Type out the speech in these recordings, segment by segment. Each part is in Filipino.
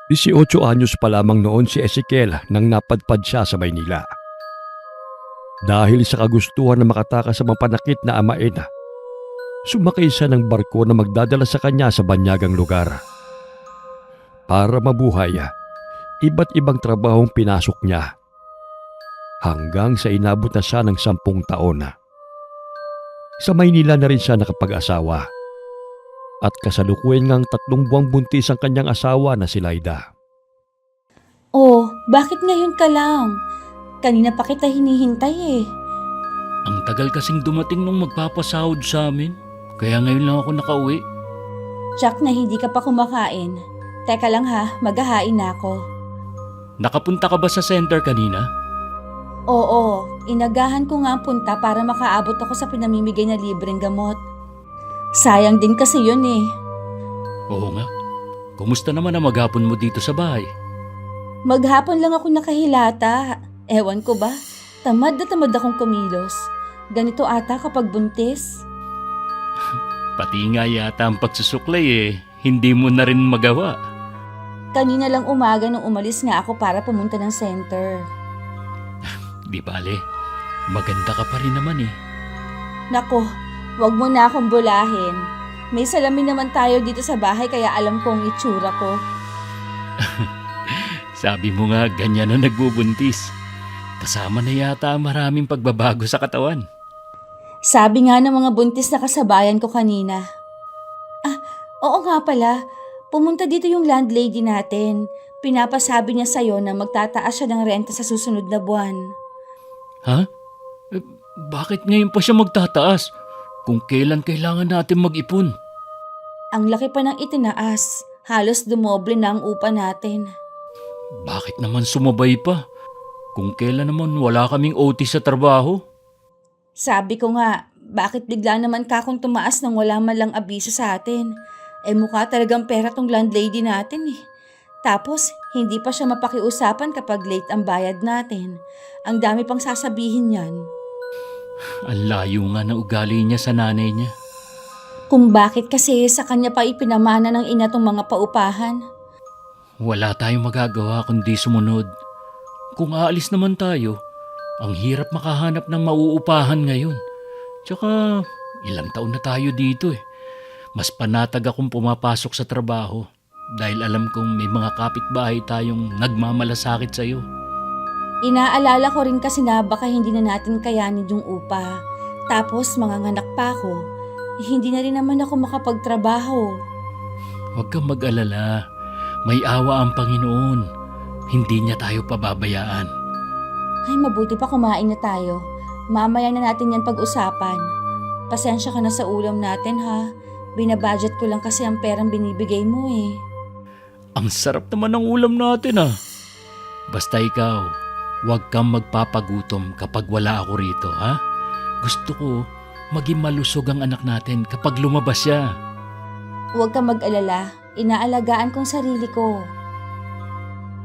18 anyos pa lamang noon si Ezekiel nang napadpad siya sa Maynila. Dahil sa kagustuhan na makatakas sa mapanakit na amain, sumakay siya ng barko na magdadala sa kanya sa banyagang lugar. Para mabuhay, iba't ibang trabahong pinasok niya. Hanggang sa inabot na siya ng 10 taon. Sa Maynila na rin siya nakapag-asawa. At kasalukuyan ngang 3 buwang buntis ang kanyang asawa na si Laida. Oh, bakit ngayon ka lang? Kanina pa kita hinihintay eh. Ang tagal kasing dumating nung magpapasahod sa amin. Kaya ngayon lang ako nakauwi. Jack na hindi ka pa kumakain. Teka lang ha, maghahain na ako. Nakapunta ka ba sa center kanina? Oo, inagahan ko nga ang punta para makaabot ako sa pinamimigay na libreng gamot. Sayang din kasi yun eh. Oo nga. Kumusta naman ang maghapon mo dito sa bahay? Maghapon lang ako nakahilata. Ewan ko ba, tamad na tamad akong kumilos. Ganito ata kapag buntis. Pati nga yata ang pagsusuklay hindi mo na rin magawa. Kanina lang umaga nung umalis nga ako para pumunta ng center. Di bale, maganda ka pa rin naman Nako, wag mo na akong bulahin. May salamin naman tayo dito sa bahay kaya alam ko ang itsura ko. Sabi mo nga ganyan na nagbubuntis. Kasama na yata ang maraming pagbabago sa katawan. Sabi nga ng mga buntis na kasabayan ko kanina. Oo nga pala. Pumunta dito yung landlady natin. Pinapasabi niya sa'yo na magtataas siya ng renta sa susunod na buwan. Ha? Bakit ngayon pa siya magtataas? Kung kailan kailangan natin mag-ipon? Ang laki pa ng itinaas. Halos dumoble na ang upa natin. Bakit naman sumabay pa? Kung kailan naman wala kaming OT sa trabaho? Sabi ko nga, bakit bigla naman kakong tumaas nang wala man lang abiso sa atin? Mukha talagang pera tong landlady natin eh. Tapos, hindi pa siya mapakiusapan kapag late ang bayad natin. Ang dami pang sasabihin niyan. Ang layo nga ng ugali niya sa nanay niya. Kung bakit kasi sa kanya pa ipinamana ng ina tong mga paupahan. Wala tayong magagawa kundi sumunod. Kung aalis naman tayo, ang hirap makahanap ng mauupahan ngayon. Tsaka ilang taon na tayo dito Mas panatag akong pumapasok sa trabaho dahil alam kong may mga kapitbahay tayong nagmamalasakit sa'yo. Inaalala ko rin kasi na baka hindi na natin kayanin yung upa. Tapos manganganak pa ako. Hindi na rin naman ako makapagtrabaho. Huwag kang mag-alala. May awa ang Panginoon. Hindi niya tayo pababayaan. Ay, mabuti pa kumain na tayo. Mamaya na natin yan pag-usapan. Pasensya ka na sa ulam natin ha. Binabudget ko lang kasi ang perang binibigay mo eh. Ang sarap naman ng ulam natin Basta ikaw, huwag kang magpapagutom kapag wala ako rito ha. Gusto ko maging malusog ang anak natin kapag lumabas siya. Huwag kang mag-alala. Inaalagaan kong sarili ko.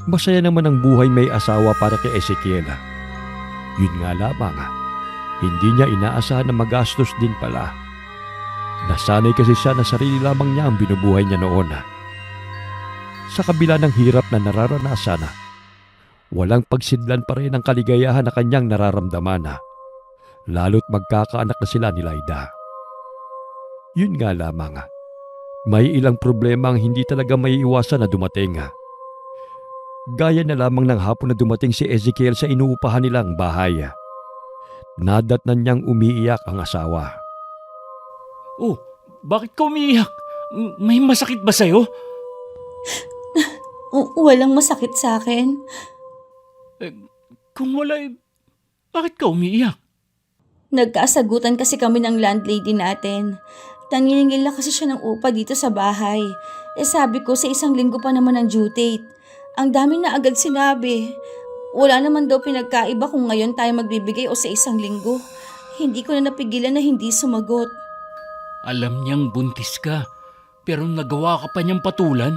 Masaya naman ang buhay may asawa para kay Ezekiel. Yun nga lamang, hindi niya inaasahan na magastos din pala. Nasanay kasi siya na sarili lamang niya ang binubuhay niya noon. Sa kabila ng hirap na nararanasan, walang pagsidlan pa rin ang kaligayahan na kanyang nararamdaman. Lalo't magkakaanak na sila ni Laida. Yun nga lamang, may ilang problema ang hindi talaga maiiwasan na dumating. Gaya na lamang ng hapon na dumating si Ezekiel sa inuupahan nilang bahay. Nadatnan niyang umiiyak ang asawa. Oh, bakit ka umiiyak? May masakit ba sa'yo? Walang masakit sa akin. Kung wala bakit ka umiiyak? Nagkasagutan kasi kami ng landlady natin. Taniningil na kasi siya ng upa dito sa bahay. Sabi ko sa 1 linggo pa naman ang due date. Ang dami na agad sinabi. Wala naman daw pinagkaiba kung ngayon tayo magbibigay o sa 1 linggo. Hindi ko na napigilan na hindi sumagot. Alam niyang buntis ka, pero nagawa ka pa niyang patulan.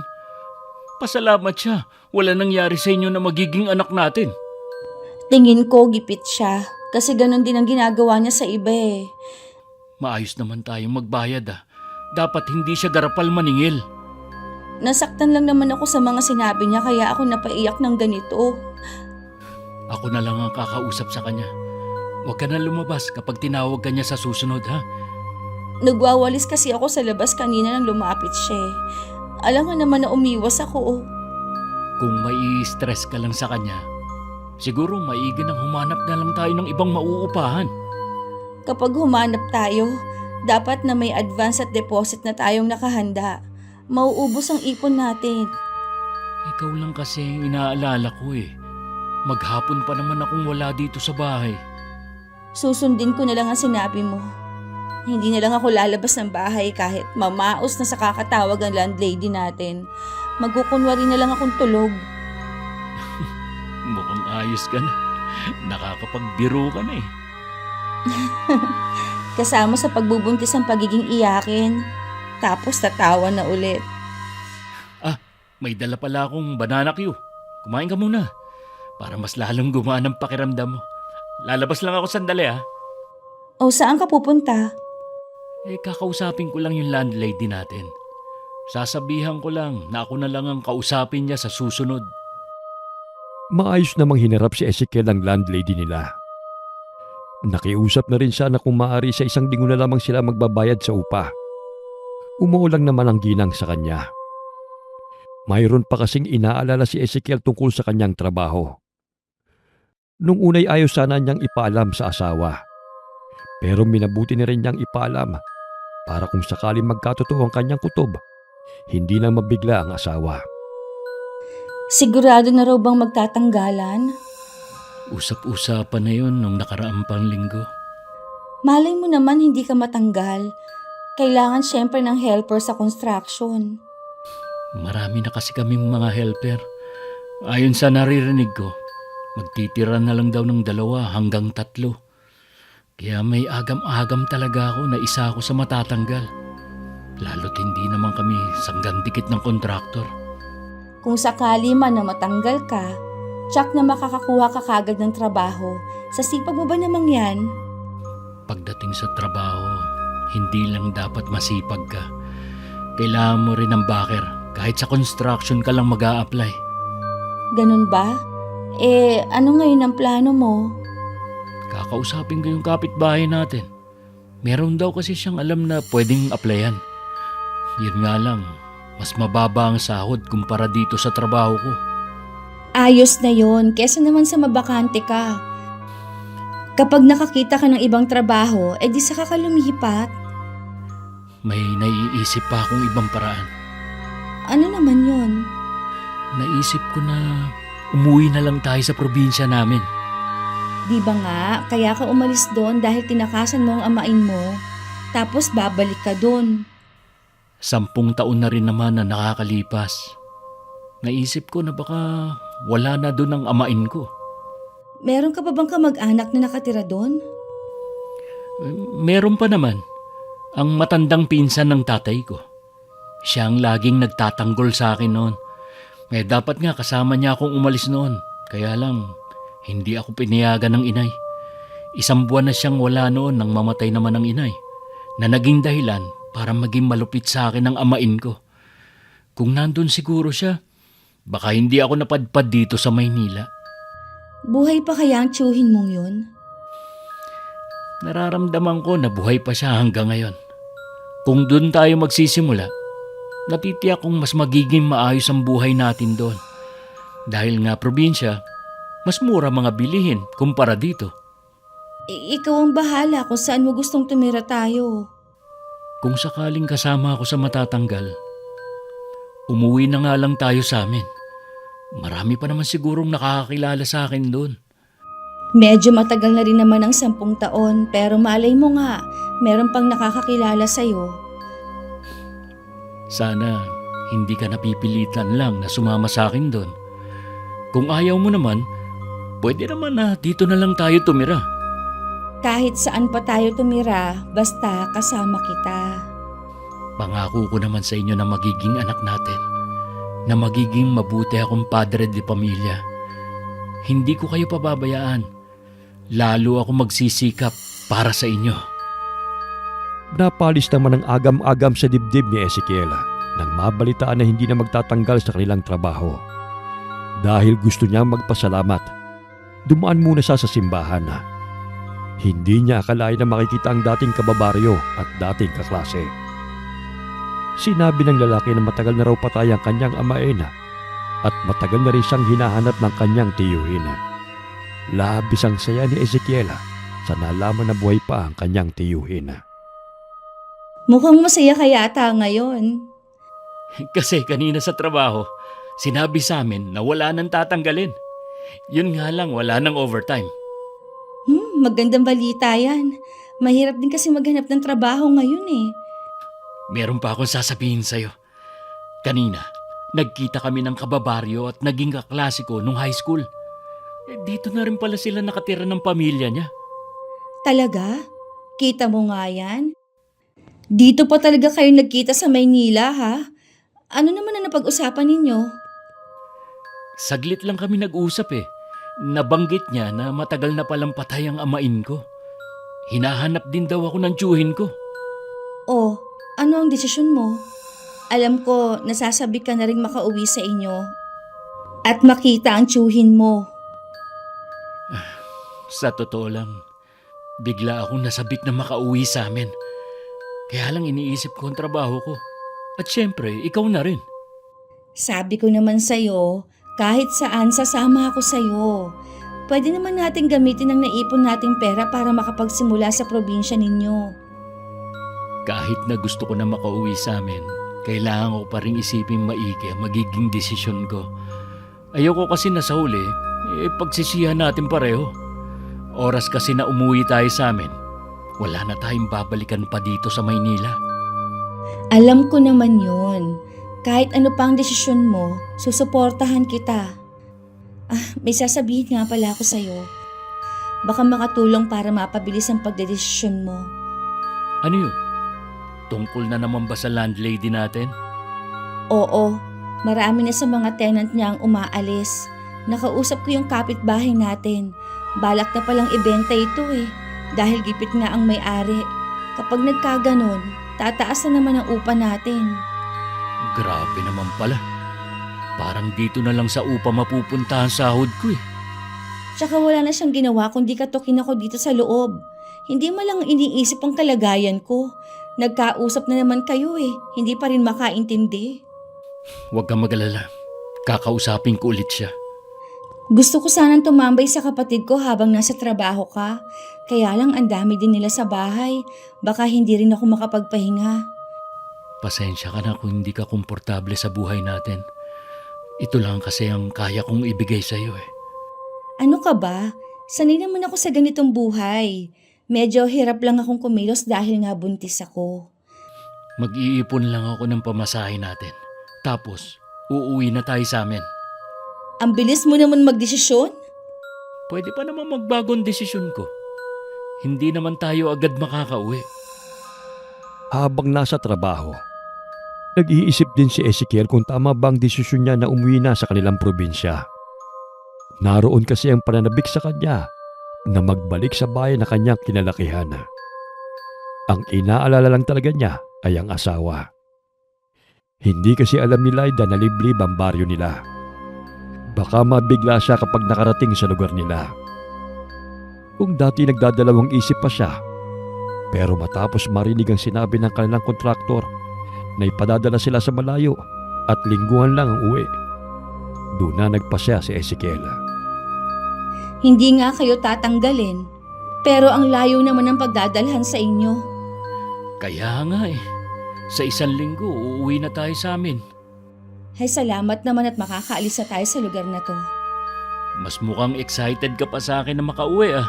Pasalamat siya. Wala nangyari sa inyo na magiging anak natin. Tingin ko gipit siya kasi ganun din ang ginagawa niya sa iba eh. Maayos naman tayong magbayad Dapat hindi siya garapal maningil. Nasaktan lang naman ako sa mga sinabi niya kaya ako napaiyak ng ganito. Ako na lang ang kakausap sa kanya. Huwag ka na lumabas kapag tinawag ka niya sa susunod, ha? Nagwawalis kasi ako sa labas kanina nang lumapit siya. Alam nga naman na umiwas ako. Kung may stress ka lang sa kanya, siguro maigi nang humanap na lang tayo ng ibang mauupahan. Kapag humanap tayo, dapat na may advance at deposit na tayong nakahanda. Mauubos ang ipon natin. Ikaw lang kasi ang inaalala ko eh. Maghapon pa naman akong wala dito sa bahay. Susundin ko na lang ang sinabi mo. Hindi na lang ako lalabas ng bahay kahit mamaos na sa kakatawag ang landlady natin. Magkukunwari na lang akong tulog. Mukhang ayos ka na. Nakakapagbiro ka na eh. Kasama sa pagbubuntis ang pagiging iyakin. Tapos tatawa na ulit. May dala pala akong banana Q. Kumain ka muna. Para mas lalong gumaan ang pakiramdam mo. Lalabas lang ako sandali ha. O saan ka pupunta? Kakausapin ko lang yung landlady natin. Sasabihan ko lang na ako na lang ang kausapin niya sa susunod. Maayos namang hinarap si Ezekiel ang landlady nila. Nakiusap na rin sana kung maaari sa 1 linggo na lamang sila magbabayad sa upa. Umuulang naman ang ginang sa kanya. Mayroon pa kasing inaalala si Ezekiel tungkol sa kanyang trabaho. Nung unay ayaw sana niyang ipaalam sa asawa. Pero minabuti na rin niyang ipaalam para kung sakaling magkatotoo ang kanyang kutob, hindi na mabigla ang asawa. Sigurado na raw bang magtatanggalan? Usap-usapan na yun nung nakaraang pang linggo. Malay mo naman hindi ka matanggal. Kailangan syempre ng helper sa construction. Marami na kasi kaming mga helper. Ayon sa naririnig ko, magtitira na lang daw ng 2 hanggang 3. Kaya may agam-agam talaga ako na isa ako sa matatanggal. Lalo't hindi naman kami sanggang dikit ng kontraktor. Kung sakali man na matanggal ka, tsak na makakakuha ka kagad ng trabaho. Sa sipag mo ba namang yan? Pagdating sa trabaho, hindi lang dapat masipag ka. Kailangan mo rin ng backer. Kahit sa construction ka lang mag-a-apply. Ganun ba? Ano ngayon ang plano mo? Kakausapin ko yung kapitbahay natin. Meron daw kasi siyang alam na pwedeng applyan. Yun nga lang, mas mababa ang sahod kumpara dito sa trabaho ko. Ayos na yon, kesa naman sa mabakante ka. Kapag nakakita ka ng ibang trabaho, di saka ka lumipat. May naiisip pa akong ibang paraan. Ano naman yon? Naisip ko na umuwi na lang tayo sa probinsya namin. Di ba nga, kaya ka umalis doon dahil tinakasan mo ang amain mo, tapos babalik ka doon. 10 taon na rin naman na nakakalipas. Naisip ko na baka wala na doon ang amain ko. Meron ka pa bang kamag-anak na nakatira doon? Meron pa naman. Ang matandang pinsan ng tatay ko. Siya ang laging nagtatanggol sa akin noon. Dapat nga kasama niya akong umalis noon. Kaya lang, hindi ako pinayagan ng inay. 1 buwan na siyang wala noon nang mamatay naman ang inay. Na naging dahilan para maging malupit sa akin ang amain ko. Kung nandun siguro siya, baka hindi ako napadpad dito sa Maynila. Buhay pa kaya ang tiyuhin mong yun? Nararamdaman ko na buhay pa siya hanggang ngayon. Kung doon tayo magsisimula, natitiyak kong mas magiging maayos ang buhay natin doon. Dahil nga probinsya, mas mura mga bilihin kumpara dito. Ikaw ang bahala kung saan mo gustong tumira tayo. Kung sakaling kasama ako sa matatanggal, umuwi na nga lang tayo sa amin. Marami pa naman sigurong nakakakilala sa akin doon. Medyo matagal na rin naman ang 10 taon, pero malay mo nga, meron pang nakakakilala sa'yo. Sana hindi ka napipilitan lang na sumama sa akin doon. Kung ayaw mo naman, pwede naman na dito na lang tayo tumira. Kahit saan pa tayo tumira, basta kasama kita. Pangako ko naman sa inyo na magiging anak natin. Na magiging mabuti akong padre de pamilya. Hindi ko kayo pababayaan. Lalo ako magsisikap para sa inyo. Napalis naman ang agam-agam sa dibdib ni Ezekiel nang mabalitaan na hindi na magtatanggal sa kanilang trabaho. Dahil gusto niyang magpasalamat, dumaan muna siya sa simbahan. Hindi niya akalain na makikita ang dating kababaryo at dating kaklase. Sinabi ng lalaki na matagal na raw patay ang kanyang amain at matagal na rin siyang hinahanap ng kanyang tiyuhin. Labis ang saya ni Ezekiel sa nalaman na buhay pa ang kanyang tiyuhin. Mukhang masaya ka yata ngayon. Kasi kanina sa trabaho, sinabi sa amin na wala nang tatanggalin. Yun nga lang, wala nang overtime. Magandang balita yan. Mahirap din kasi maghanap ng trabaho ngayon eh. Meron pa akong sasabihin sa'yo. Kanina, nagkita kami ng kababaryo at naging kaklase ko nung high school. Dito na rin pala sila nakatira ng pamilya niya. Talaga? Kita mo nga yan? Dito pa talaga kayo nagkita sa Maynila ha? Ano naman ang napag-usapan ninyo? Saglit lang kami nag-usap eh. Nabanggit niya na matagal na palang patay ang amain ko. Hinahanap din daw ako ng tiyuhin ko. Oh, ano ang desisyon mo? Alam ko, nasasabi ka na rin makauwi sa inyo. At makita ang tiyuhin mo. Sa totoo lang, bigla akong nasabik na makauwi sa amin. Kaya lang iniisip ko ang trabaho ko. At syempre, ikaw na rin. Sabi ko naman sa'yo, kahit saan sasama ako sa'yo. Pwede naman natin gamitin ang naipon nating pera para makapagsimula sa probinsya ninyo. Kahit na gusto ko na makauwi sa amin, kailangan ko pa rin isipin maigi ang magiging desisyon ko. Ayoko kasi na sa huli, pagsisihan natin pareho. Oras kasi na umuwi tayo sa amin, wala na tayong babalikan pa dito sa Maynila. Alam ko naman yun. Kahit ano pa ang desisyon mo, susuportahan kita. May sasabihin nga pala ako sa'yo. Baka makatulong para mapabilis ang pagdedesisyon mo. Ano yun? Tungkol na naman ba sa landlady natin? Oo, marami na sa mga tenant niya ang umaalis. Nakausap ko yung kapitbahay natin. Balak na palang ibenta ito eh, dahil gipit nga ang may-ari. Kapag nagkaganon, tataas na naman ang upa natin. Grabe naman pala. Parang dito na lang sa upa mapupunta ang sahod ko eh. Tsaka wala na siyang ginawa kundi katukin ako dito sa loob. Hindi mo lang iniisip ang kalagayan ko. Nagkausap na naman kayo eh, hindi pa rin makaintindi. Huwag kang mag-alala. Kakausapin ko ulit siya. Gusto ko sanang tumambay sa kapatid ko habang nasa trabaho ka. Kaya lang ang dami din nila sa bahay. Baka hindi rin ako makapagpahinga. Pasensya ka na kung hindi ka komportable sa buhay natin. Ito lang kasi ang kaya kong ibigay sa iyo eh. Ano ka ba? Sanay naman ako sa ganitong buhay. Medyo hirap lang akong kumilos dahil nga buntis ako. Mag-iipon lang ako ng pamasahe natin. Tapos, uuwi na tayo sa amin. Ang bilis mo naman magdesisyon? Pwede pa naman magbagong desisyon ko. Hindi naman tayo agad makakauwi. Habang nasa trabaho, nag-iisip din si Ezekiel kung tama ba ang desisyon niya na umuwi na sa kanilang probinsya. Naroon kasi ang pananabik sa kanya na magbalik sa bayan na kanyang kinalakihan. Ang inaalala lang talaga niya ay ang asawa. Hindi kasi alam ni Lyda na liblib ang baryo nila. Baka mabigla siya kapag nakarating sa lugar nila. Kung dati nagdadalawang isip pa siya, pero matapos marinig ang sinabi ng kanilang kontraktor na ipadadala sila sa malayo at lingguhan lang ang uwi, doon na nagpasya si Ezekiel. Hindi nga kayo tatanggalin. Pero ang layo naman ng pagdadalhan sa inyo. Kaya nga eh. Sa 1 linggo, uuwi na tayo sa amin. Ay salamat naman at makakaalis na tayo sa lugar na to. Mas mukhang excited ka pa sa akin na makauwi ah.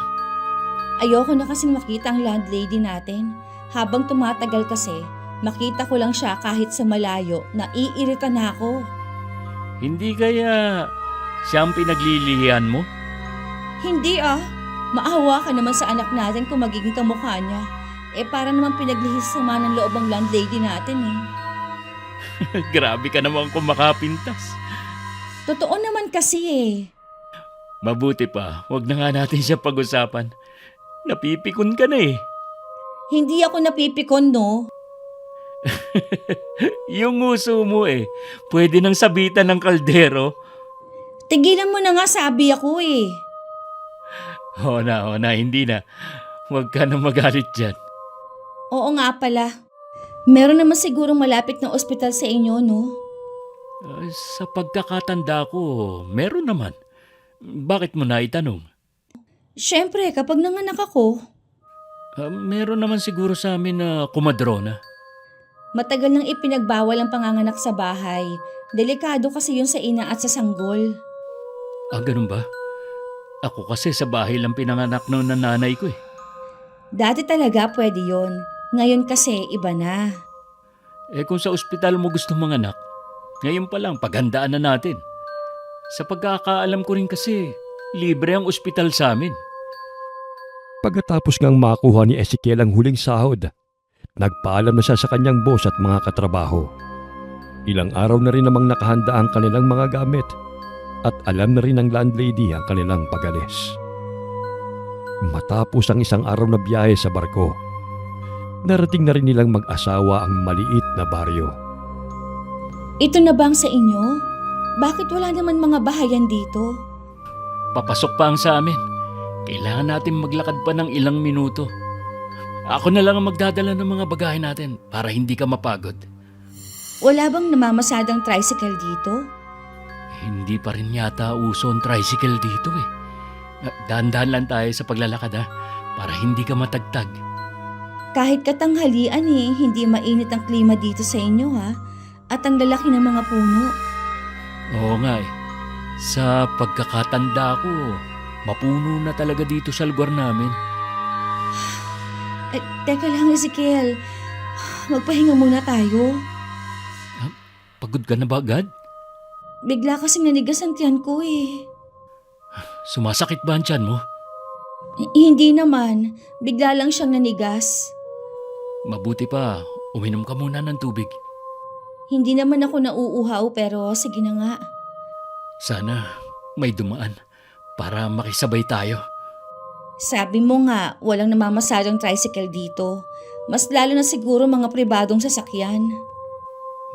Ayoko na kasing makita ang landlady natin. Habang tumatagal kasi, makita ko lang siya kahit sa malayo, naiirita na ako. Hindi kaya siya ang pinaglilihian mo? Hindi maawa ka naman sa anak natin kung magiging kamukha niya. Para naman pinaglihis sama ng loob ang landlady natin eh. Grabe ka naman kung makapintas. Totoo naman kasi eh. Mabuti pa, wag na nga natin siya pag-usapan. Napipikon ka na eh. Hindi ako napipikon no. Yung nguso mo pwede nang sabitan ng kaldero. Tigilan mo na nga, sabi ako eh. Oo na, hindi na. Huwag ka na magalit dyan. Oo nga pala. Meron naman sigurong malapit na ospital sa inyo, no? Sa pagkakatanda ko, meron naman. Bakit mo na itanong? Siyempre, kapag nanganak ako, Meron naman siguro sa amin na kumadrona. matagal nang ipinagbawal ang panganganak sa bahay. Delikado kasi yun sa ina at sa sanggol. Ganun ba? Ako kasi sa bahay lang pinanganak noon ng nanay ko Dati talaga pwede yon. Ngayon kasi iba na. Kung sa ospital mo gusto manganak, ngayon pa lang paghandaan na natin. Sa pagkakaalam ko rin kasi, libre ang ospital sa amin. Pagkatapos ngang makuha ni Ezekiel ang huling sahod, nagpaalam na siya sa kanyang boss at mga katrabaho. Ilang araw na rin namang nakahanda ang kanilang mga gamit at alam na rin ng landlady ang kanilang pag-alis. Matapos ang isang araw na biyahe sa barko, narating na rin nilang mag-asawa ang maliit na baryo. Ito na bang sa inyo? Bakit wala naman mga bahayan dito? Papasok pa ang sa amin. Kailangan natin maglakad pa ng ilang minuto. Ako na lang ang magdadala ng mga bagahe natin para hindi ka mapagod. Wala bang namamasadang tricycle dito? Hindi pa rin yata uso ang tricycle dito Dahan-dahan lang tayo sa paglalakad para hindi ka matagtag. Kahit katanghalian hindi mainit ang klima dito sa inyo ha? At ang lalaki ng mga puno. Oo nga Sa pagkakatanda ko, mapuno na talaga dito sa lugar namin. Teka lang Ezekiel, magpahinga muna tayo. Pagod ka na ba agad? Bigla kasing nanigas ang tiyan ko Sumasakit ba ang tiyan mo? Hindi naman, bigla lang siyang nanigas. Mabuti pa, uminom ka muna ng tubig. Hindi naman ako nauuhaw pero sige na nga. Sana may dumaan para makisabay tayo. Sabi mo nga, walang namamasadang tricycle dito. Mas lalo na siguro mga pribadong sasakyan.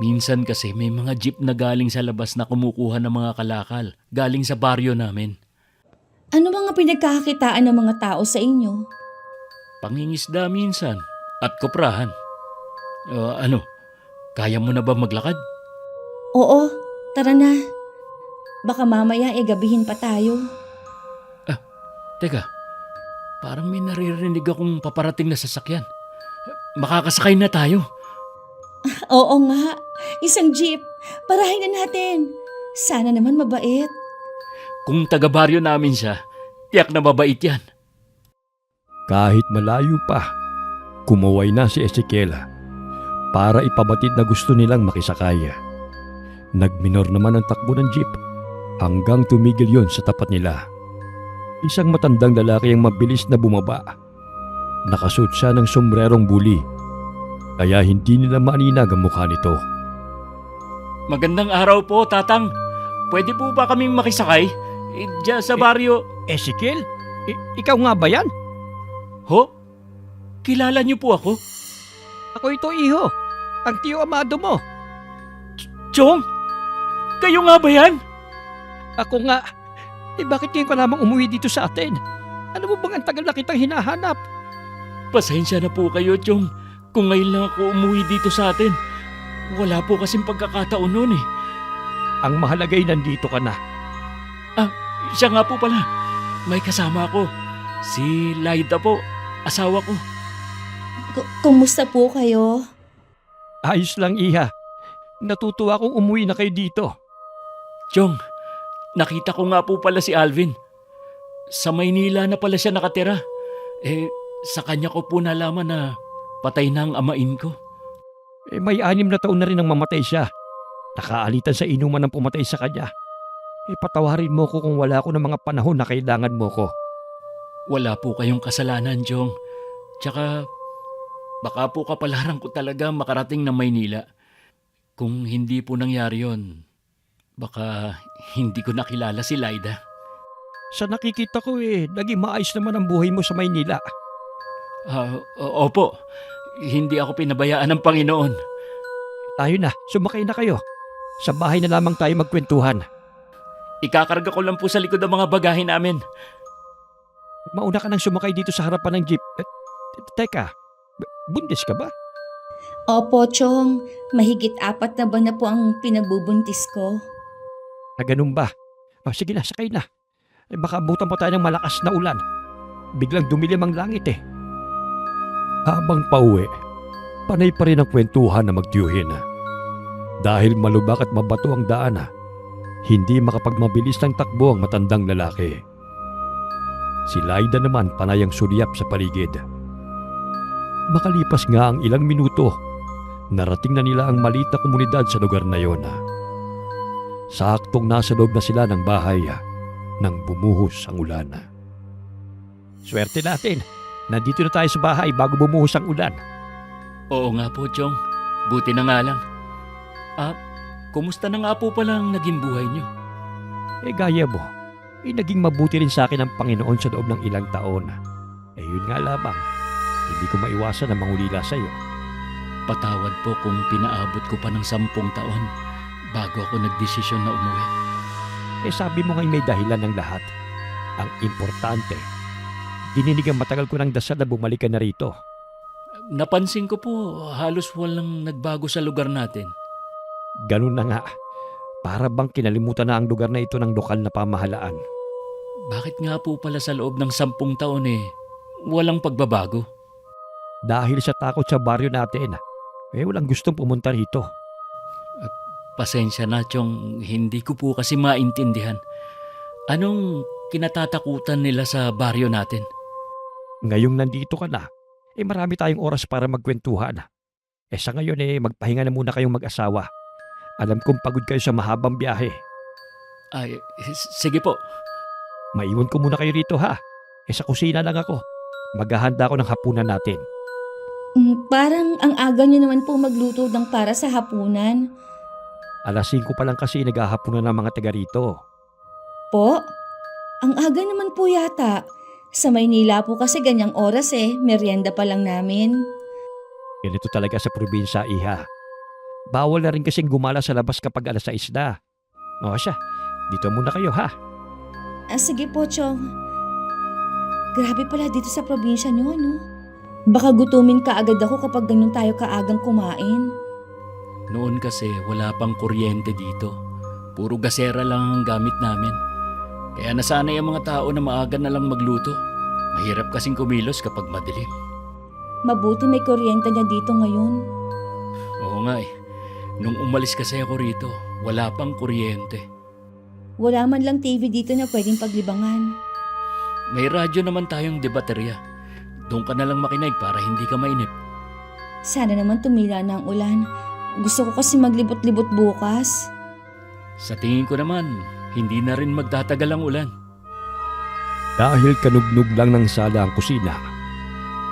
Minsan kasi may mga jeep na galing sa labas na kumukuha ng mga kalakal, galing sa baryo namin. Ano mga pinagkakakitaan ng mga tao sa inyo? Pangingisda minsan at koprahan. Kaya mo na ba maglakad? Oo, tara na. Baka mamaya gabihin pa tayo. Teka, parang may naririnig akong paparating na sasakyan. Makakasakay na tayo. Oo nga, isang jeep. Parahin na natin. Sana naman mabait. Kung taga-baryo namin siya, tiyak na mabait yan. Kahit malayo pa, kumuway na si Ezekiel para ipabatid na gusto nilang makisakay. Nagminor naman ang takbo ng jeep hanggang tumigil yon sa tapat nila. Isang matandang lalaki ang mabilis na bumaba. Nakasuot siya ng sombrerong buli, kaya hindi nila maaninag ang mukha nito. Magandang araw po, Tatang. Pwede po ba kaming makisakay? Diyan sa baryo. Ezekiel? Ikaw nga ba yan? Ho? Kilala niyo po ako? Ako ito, iho. Ang tiyo amado mo. Chong? Kayo nga ba yan? Ako nga. Bakit ngayon ka lamang umuwi dito sa atin? Ano mo bang ang tagal na kitang hinahanap? Pasensya na po kayo, Chong. Kung ngayon lang ako umuwi dito sa atin. Wala po kasing pagkakataon noon Ang mahalagay nandito ka na. Siya nga po pala. May kasama ako. Si Laida po, asawa ko. Kumusta po kayo? Ayos lang, iha. Natutuwa kong umuwi na kayo dito. Chong, nakita ko nga po pala si Alvin. Sa Maynila na pala siya nakatira. Sa kanya ko po nalaman na patay na ang amain ko. May 6 na taon na rin ang mamatay siya. Nakaalitan sa inuman ang pumatay sa kanya. Patawarin mo ko kung wala ako ng mga panahon na kailangan mo ko. Wala po kayong kasalanan, Chong. Tsaka, baka po kapalaran ko talaga makarating ng Maynila. Kung hindi po nangyari yon, baka hindi ko nakilala si Laida. Sa nakikita ko naging maayos naman ang buhay mo sa Maynila. Opo, hindi ako pinabayaan ng Panginoon. Tayo na, sumakay na kayo. Sa bahay na lamang tayo magkwentuhan. Ikakarga ko lang po sa likod ang mga bagahe namin. Mauna ka nang sumakay dito sa harapan ng jeep. Teka, buntis ka ba? Opo, Chong. Mahigit 4 na buwan na po ang pinagbubuntis ko. Ganun ba? Sige na, sakay na. Baka abutan pa tayo ng malakas na ulan. Biglang dumilim ang langit eh. Habang pauwi, panay pa rin ang kwentuhan na magtiyuhin. Dahil malubak at mabato ang daan, hindi makapagmabilis ng takbo ang matandang lalaki. Si Laida naman panay ang sulyap sa paligid. Makalipas nga ang ilang minuto, narating na nila ang maliit na komunidad sa lugar na yon. Saktong nasa loob na sila ng bahay nang bumuhos ang ulan. Swerte natin, nandito na tayo sa bahay bago bumuhos ang ulan. Oo nga po, Chong. Buti na nga lang. Kumusta na nga po pala ang naging buhay niyo? Gaya mo, naging mabuti rin sa akin ang Panginoon sa loob ng ilang taon. Yun nga lamang, hindi ko maiwasan na mangulila sa iyo. Patawad po kung pinaabot ko pa ng 10 taon bago ako nagdesisyon na umuwi. Sabi mo nga'y may dahilan ng lahat. Ang importante, dininig ang matagal ko ng dasal na bumalik ka na rito. Napansin ko po halos walang nagbago sa lugar natin. Ganun na nga, para bang kinalimutan na ang lugar na ito ng lokal na pamahalaan. Bakit nga po pala sa loob ng 10 taon walang pagbabago? Dahil sa takot sa baryo natin, walang gustong pumunta rito. Pasensya na, Chong, hindi ko po kasi maintindihan. Anong kinatatakutan nila sa baryo natin? Ngayong nandito ka na, marami tayong oras para magkwentuhan. Sa ngayon magpahinga na muna kayong mag-asawa. Alam kong pagod kayo sa mahabang biyahe. Ay, sige po. Maiwan ko muna kayo rito ha. Sa kusina lang ako. Maghahanda ako ng hapunan natin. Parang ang aga niyo naman po magluto ng para sa hapunan. 5:00 pa lang kasi naghahapunan ng mga taga rito. Po? Ang aga naman po yata. Sa Maynila po kasi ganyang oras merienda pa lang namin. Ganito talaga sa probinsya, iha. Bawal na rin kasing gumala sa labas kapag 6:00 na. O siya, dito muna kayo ha. Sige po, Chong. Grabe pala dito sa probinsya niyo, no? Baka gutumin ka agad ako kapag ganun tayo kaagang kumain. Noon kasi wala pang kuryente dito. Puro gasera lang ang gamit namin. Kaya nasanay ang mga tao na maaga na lang magluto. Mahirap kasing kumilos kapag madilim. Mabuti may kuryente na dito ngayon. Oo nga Nung umalis kasi ako rito, wala pang kuryente. Wala man lang TV dito na pwedeng paglibangan. May radyo naman tayong debaterya. Doon ka na lang makinig para hindi ka mainip. Sana naman tumila na ang ulan. Gusto ko kasi maglibot-libot bukas. Sa tingin ko naman, hindi na rin magtatagal ang ulan. Dahil kanugnog lang ng sala ang kusina,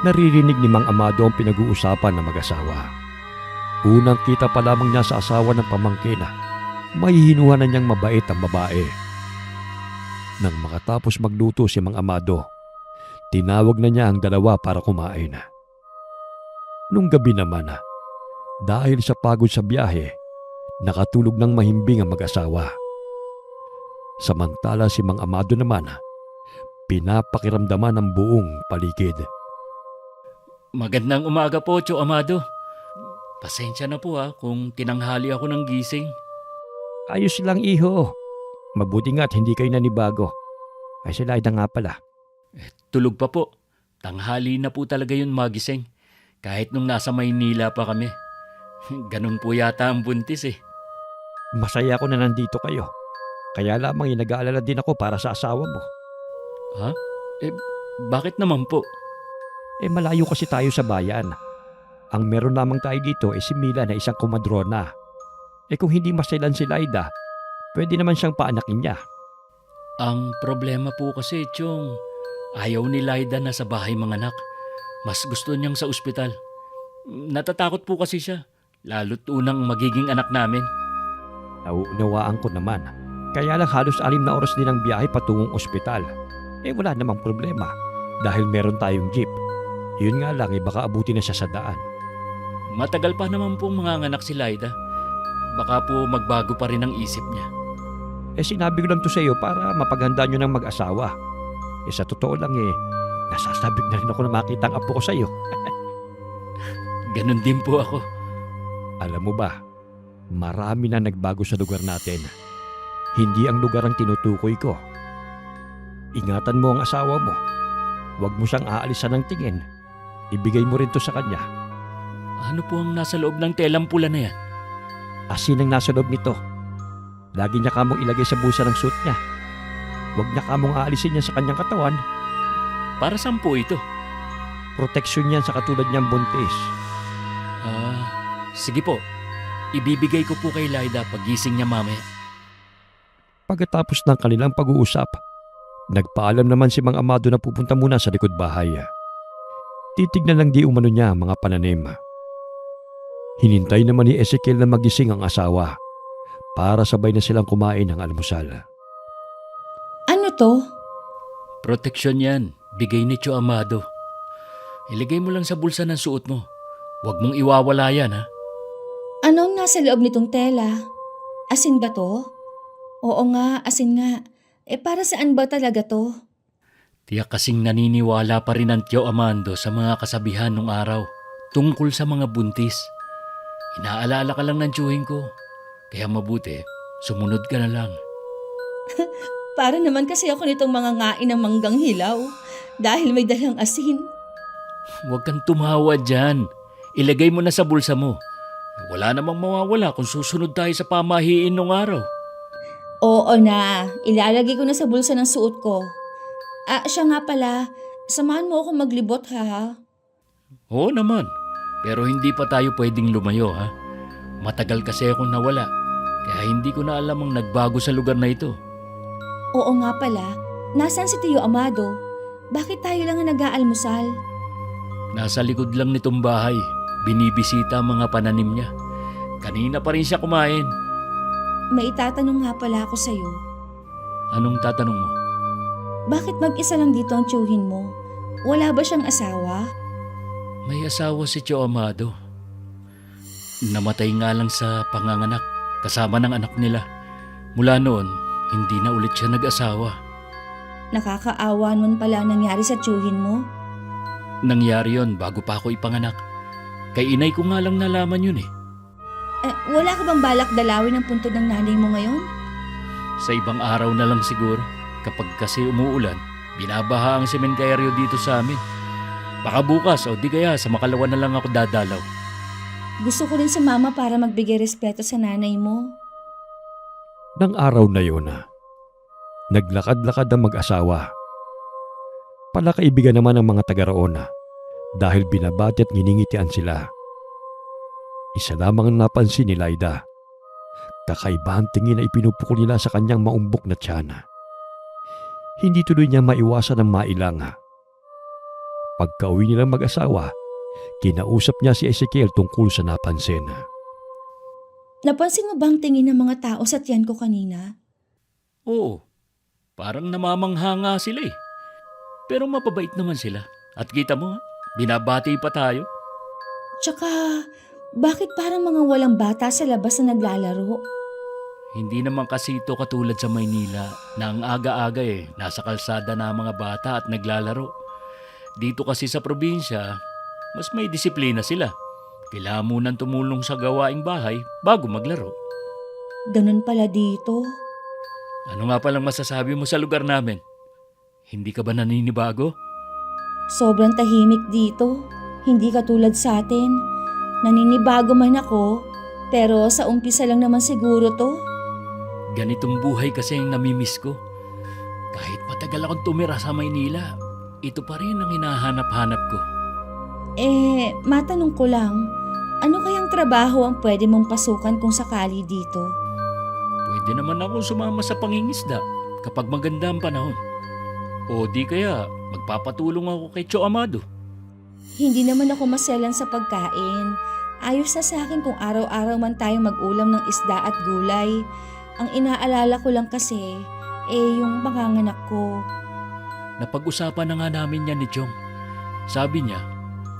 naririnig ni Mang Amado ang pinag-uusapan ng mag-asawa. Unang kita pa lamang niya sa asawa ng pamangkin, mahihinuhan na niyang mabait ang babae. Nang makatapos magluto si Mang Amado, tinawag na niya ang dalawa para kumain. Nung gabi naman, dahil sa pagod sa biyahe, nakatulog ng mahimbing ang mag-asawa. Samantala si Mang Amado naman, pinapakiramdaman ang buong paligid. Magandang umaga po, Tio Amado. Pasensya na po kung tinanghali ako ng gising. Ayos lang, iho. Mabuti nga't hindi kayo nanibago. Si Laida nga pala. Tulog pa po. Tanghali na po talaga yun magising. Kahit nung nasa Maynila pa kami. Ganun po yata ang buntis Masaya ako na nandito kayo. Kaya lamang nag-aalala din ako para sa asawa mo. Ha? Bakit naman po? Malayo kasi tayo sa bayan. Ang meron lamang tayo dito si Mila na isang komadrona. Kung hindi maselan si Laida, pwede naman siyang paanakin niya. Ang problema po kasi, Chong, ayaw ni Laida na sa bahay manganak. Mas gusto niyang sa ospital. Natatakot po kasi siya, lalo't unang magiging anak namin. Nauunawaan ko naman. Kaya lang halos 6 na oras din ang biyahe patungong ospital. Wala namang problema dahil meron tayong jeep. Yun nga lang baka abutin na siya sa daan. Matagal pa naman pong manganganak si Laida. Baka po magbago pa rin ang isip niya. Sinabi ko lang to sa iyo para mapaghanda nyo ng mag-asawa. Sa totoo lang nasasabik na rin ako na makita ang apo ko sa iyo. Ganon din po ako. Alam mo ba, marami na nagbago sa lugar natin. Hindi ang lugar ang tinutukoy ko. Ingatan mo ang asawa mo. Huwag mo siyang aalisan ng tingin. Ibigay mo rin to sa kanya. Ano po ang nasa loob ng telang pula na yan? Asin ang nasa loob nito. Lagi niya kamong ilagay sa bulsa ng suit niya. Huwag niya kamong aalisin niya sa kanyang katawan. Para saan po ito? Proteksyon yan sa katulad niyang buntis. Sige po. Ibibigay ko po kay Laida pagising niya mamaya. Pagkatapos ng kanilang pag-uusap, nagpaalam naman si Mang Amado na pupunta muna sa likod bahay. Titignan lang di umano niya ang mga pananim. Hinintay naman ni Ezekiel na magising ang asawa para sabay na silang kumain ng almusal. Ano to? Proteksyon yan. Bigay ni Tio Amado. Ilagay mo lang sa bulsa ng suot mo. Huwag mong iwawala yan, ha? Anong nasa loob nitong tela? Asin ba to? Oo nga, asin nga. Para saan ba talaga to? Tiyak kasing naniniwala pa rin ang Tio Amando sa mga kasabihan nung araw tungkol sa mga buntis. Inaalala ka lang ng tiyuhin ko. Kaya mabuti, sumunod ka na lang. Para naman kasi ako nitong mga ngain ng manggang hilaw dahil may dalang asin. Huwag kang tumawa dyan. Ilagay mo na sa bulsa mo. Wala namang mawawala kung susunod tayo sa pamahiin nung araw. Oo na, ilalagay ko na sa bulsa ng suot ko. Siya nga pala, samahan mo ako maglibot ha? Oo naman. Pero hindi pa tayo pwedeng lumayo, ha? Matagal kasi akong nawala. Kaya hindi ko na alam ang nagbago sa lugar na ito. Oo nga pala, nasaan si Tio Amado? Bakit tayo lang ang nag-aalmusal? Nasa likod lang nitong bahay. Binibisita ang mga pananim niya. Kanina pa rin siya kumain. May itatanong nga pala ako sa'yo. Anong tatanong mo? Bakit mag-isa lang dito ang tiyuhin mo? Wala ba siyang asawa? May asawa si Tio Amado. Namatay nga lang sa panganganak kasama ng anak nila. Mula noon, hindi na ulit siya nag-asawa. Nakakaawa naman pala ang nangyari sa tiyuhin mo. Nangyari yon bago pa ako ipanganak. Kay inay ko nga lang nalaman yun eh. Wala ka bang balak dalawin ang puntod ng nanay mo ngayon? Sa ibang araw na lang siguro. Kapag kasi umuulan, binabaha ang sementeryo dito sa amin. Baka bukas o di kaya sa Makalawa na lang ako dadalaw. Gusto ko rin sa mama para magbigay respeto sa nanay mo. Nang araw na yun, naglakad-lakad ang mag-asawa. Palakaibigan naman ang mga taga-roon dahil binabati at nginingitian sila. Isa lamang ang napansin ni Laida. Kakaibahang tingin na ipinupukol nila sa kanyang maumbok na tiyan. Hindi tuloy niya maiwasan ang mailang. Pagka-uwi nilang mag-asawa, kinausap niya si Ezekiel tungkol sa napansin. Napansin mo bang tingin ng mga tao sa tiyan ko kanina? Oo, parang namamangha nga sila eh. Pero mapabait naman sila. At kita mo, binabati pa tayo. Tsaka, bakit parang mga walang bata sa labas na naglalaro? Hindi naman kasi ito katulad sa Maynila na ang aga-aga nasa kalsada na ang mga bata at naglalaro. Dito kasi sa probinsya, mas may disiplina sila. Kailangan munang tumulong sa gawaing bahay bago maglaro. Ganun pala dito. Ano nga palang masasabi mo sa lugar namin? Hindi ka ba naninibago? Sobrang tahimik dito. Hindi katulad sa atin. Naninibago man ako, pero sa umpisa lang naman siguro to. Ganitong buhay kasi ang namimiss ko. Kahit matagal akong tumira sa Maynila, ito pa rin ang hinahanap-hanap ko. Matanong ko lang, ano kayang trabaho ang pwede mong pasukan kung sakali dito? Pwede naman ako sumama sa pangingisda kapag maganda ang panahon. O di kaya magpapatulong ako kay Tio Amado. Hindi naman ako maselan sa pagkain. Ayos na sa akin kung araw-araw man tayong mag-ulam ng isda at gulay. Ang inaalala ko lang kasi, yung panganganak ko. Napag-usapan na nga namin yan ni Chong. Sabi niya,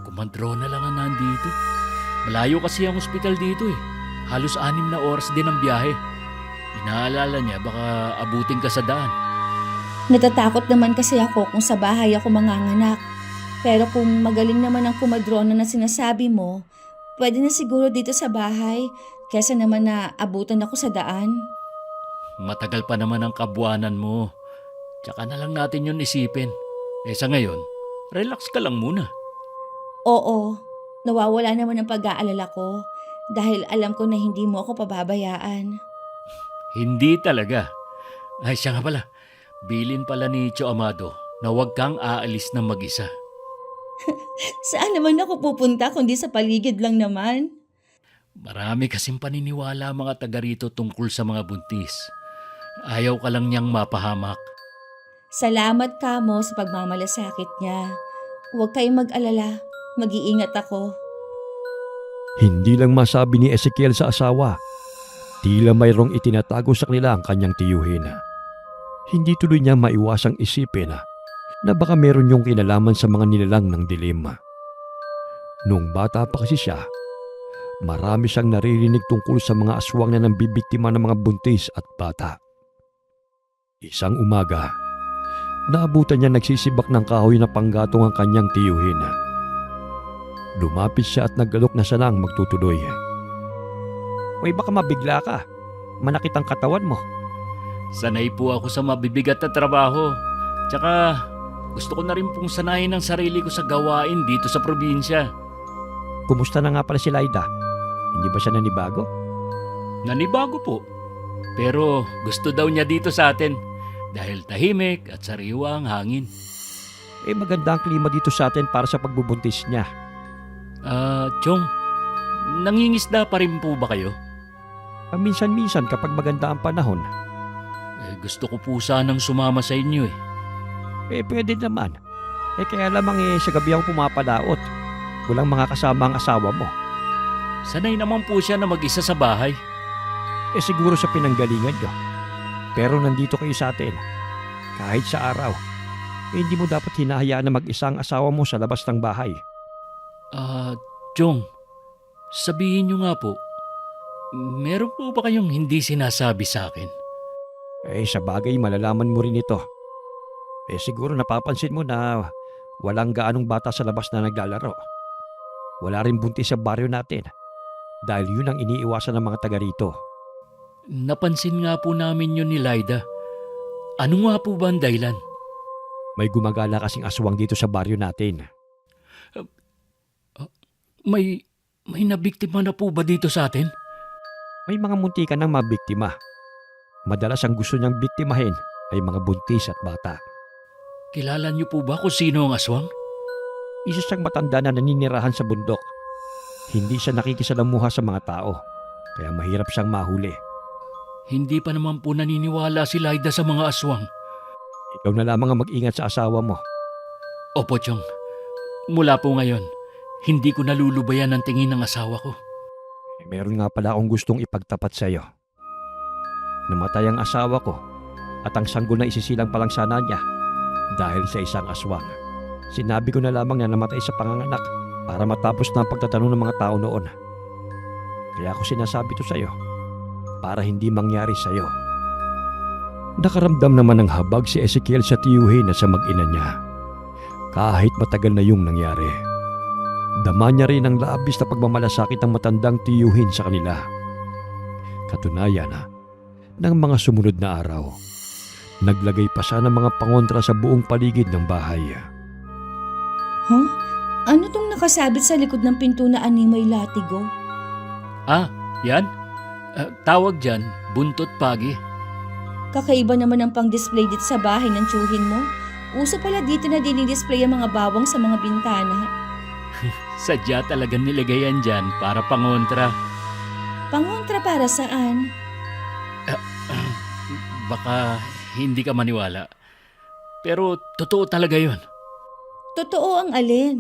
kumandro na lang ang nandito. Malayo kasi ang ospital dito eh. Halos 6 na oras din ang biyahe. Inaalala niya baka abutin ka sa daan. Natatakot naman kasi ako kung sa bahay ako manganganak. Pero kung magaling naman ang kumadrona na sinasabi mo, pwede na siguro dito sa bahay kesa naman na abutan ako sa daan. Matagal pa naman ang kabuanan mo. Tsaka na lang natin yun isipin. Sa ngayon, relax ka lang muna. Oo, nawawala naman ang pag-aalala ko dahil alam ko na hindi mo ako pababayaan. Hindi talaga. Ay siya nga pala, bilin pala ni Cho Amado na huwag kang aalis ng mag-isa. Saan naman ako pupunta kundi sa paligid lang naman? Marami kasing paniniwala ang mga taga rito tungkol sa mga buntis. Ayaw ka lang niyang mapahamak. Salamat ka mo sa pagmamalasakit niya. Huwag kayong mag-alala, mag-iingat ako. Hindi lang masabi ni Ezekiel sa asawa. Tila mayroong itinatago sa kanila ang kanyang tiyuhin. Hindi tuloy niya maiwasang isipin na baka meron yung kinalaman sa mga nilalang ng dilim. Noong bata pa kasi siya, marami siyang naririnig tungkol sa mga aswang na nambibiktima ng mga buntis at bata. Isang umaga, naabutan niya nagsisibak ng kahoy na panggatong ang kanyang tiyuhin. Lumapit siya at naggalok na siya lang magtutuloy. Uy, baka mabigla ka. Manakit ang katawan mo. Sanay po ako sa mabibigat na trabaho. Tsaka gusto ko na rin pong sanayin ang sarili ko sa gawain dito sa probinsya. Kumusta na nga pala si Laida? Hindi ba siya nanibago? Nanibago po. Pero gusto daw niya dito sa atin dahil tahimik at sariwa ang hangin. Maganda ang klima dito sa atin para sa pagbubuntis niya. Chong, nangingisda pa rin po ba kayo? Minsan-minsan kapag maganda ang panahon. Gusto ko po sanang sumama sa inyo Pwede naman. Kaya lamang sa gabi ako pumapalaot. Walang mga kasama ang asawa mo. Sanay naman po siya na mag-isa sa bahay. Siguro sa pinanggalingan niyo. Pero nandito kayo sa atin. Kahit sa araw. Hindi mo dapat hinahayaan na mag-isa ang asawa mo sa labas ng bahay. Chong, sabihin niyo nga po, meron po ba kayong hindi sinasabi sa akin? Sa bagay malalaman mo rin ito. Siguro napapansin mo na walang gaanong bata sa labas na naglalaro. Wala rin buntis sa baryo natin. Dahil yun ang iniiwasan ng mga taga rito. Napansin nga po namin yun ni Laida. Ano nga po ba ang dahilan? May gumagala kasing aswang dito sa baryo natin. May nabiktima na po ba dito sa atin? May mga muntikan ng mabiktima. Madalas ang gusto niyang biktimahin ay mga buntis at bata. Kilala niyo po ba kung sino ang aswang? Isa siyang matanda na naninirahan sa bundok. Hindi siya nakikisalamuha sa mga tao, kaya mahirap siyang mahuli. Hindi pa naman po naniniwala si Laida sa mga aswang. Ikaw na lamang ang mag-ingat sa asawa mo. Opo, Chong. Mula po ngayon, hindi ko nalulubayan ang tingin ng asawa ko. Meron nga pala akong gustong ipagtapat sa iyo. Namatay ang asawa ko at ang sanggol na isisilang pa lang sana niya dahil sa isang aswang. Sinabi ko na lamang na namatay sa panganganak para matapos na ang pagtatanong ng mga tao noon. Kaya ako sinasabi to sa iyo para hindi mangyari sa iyo. Nakaramdam naman ng habag si Ezekiel sa tiyuhin at sa mag-ina niya. Kahit matagal na yung nangyari. Dama niya rin ang labis na pagmamalasakit ng matandang tiyuhin sa kanila. Katunayan ng mga sumunod na araw, naglagay pa siya ng mga pangontra sa buong paligid ng bahay. Huh? Ano tong nakasabit sa likod ng pinto na animoy latigo? Yan? Tawag dyan, buntot pagi. Kakaiba naman ang pang-display dito sa bahay ng tiyuhin mo. Uso pala dito na dinidisplay ang mga bawang sa mga bintana. Sadya talagang nilagay yan dyan para pangontra. Pangontra para saan? Baka hindi ka maniwala. Pero totoo talaga yon. Totoo ang alin?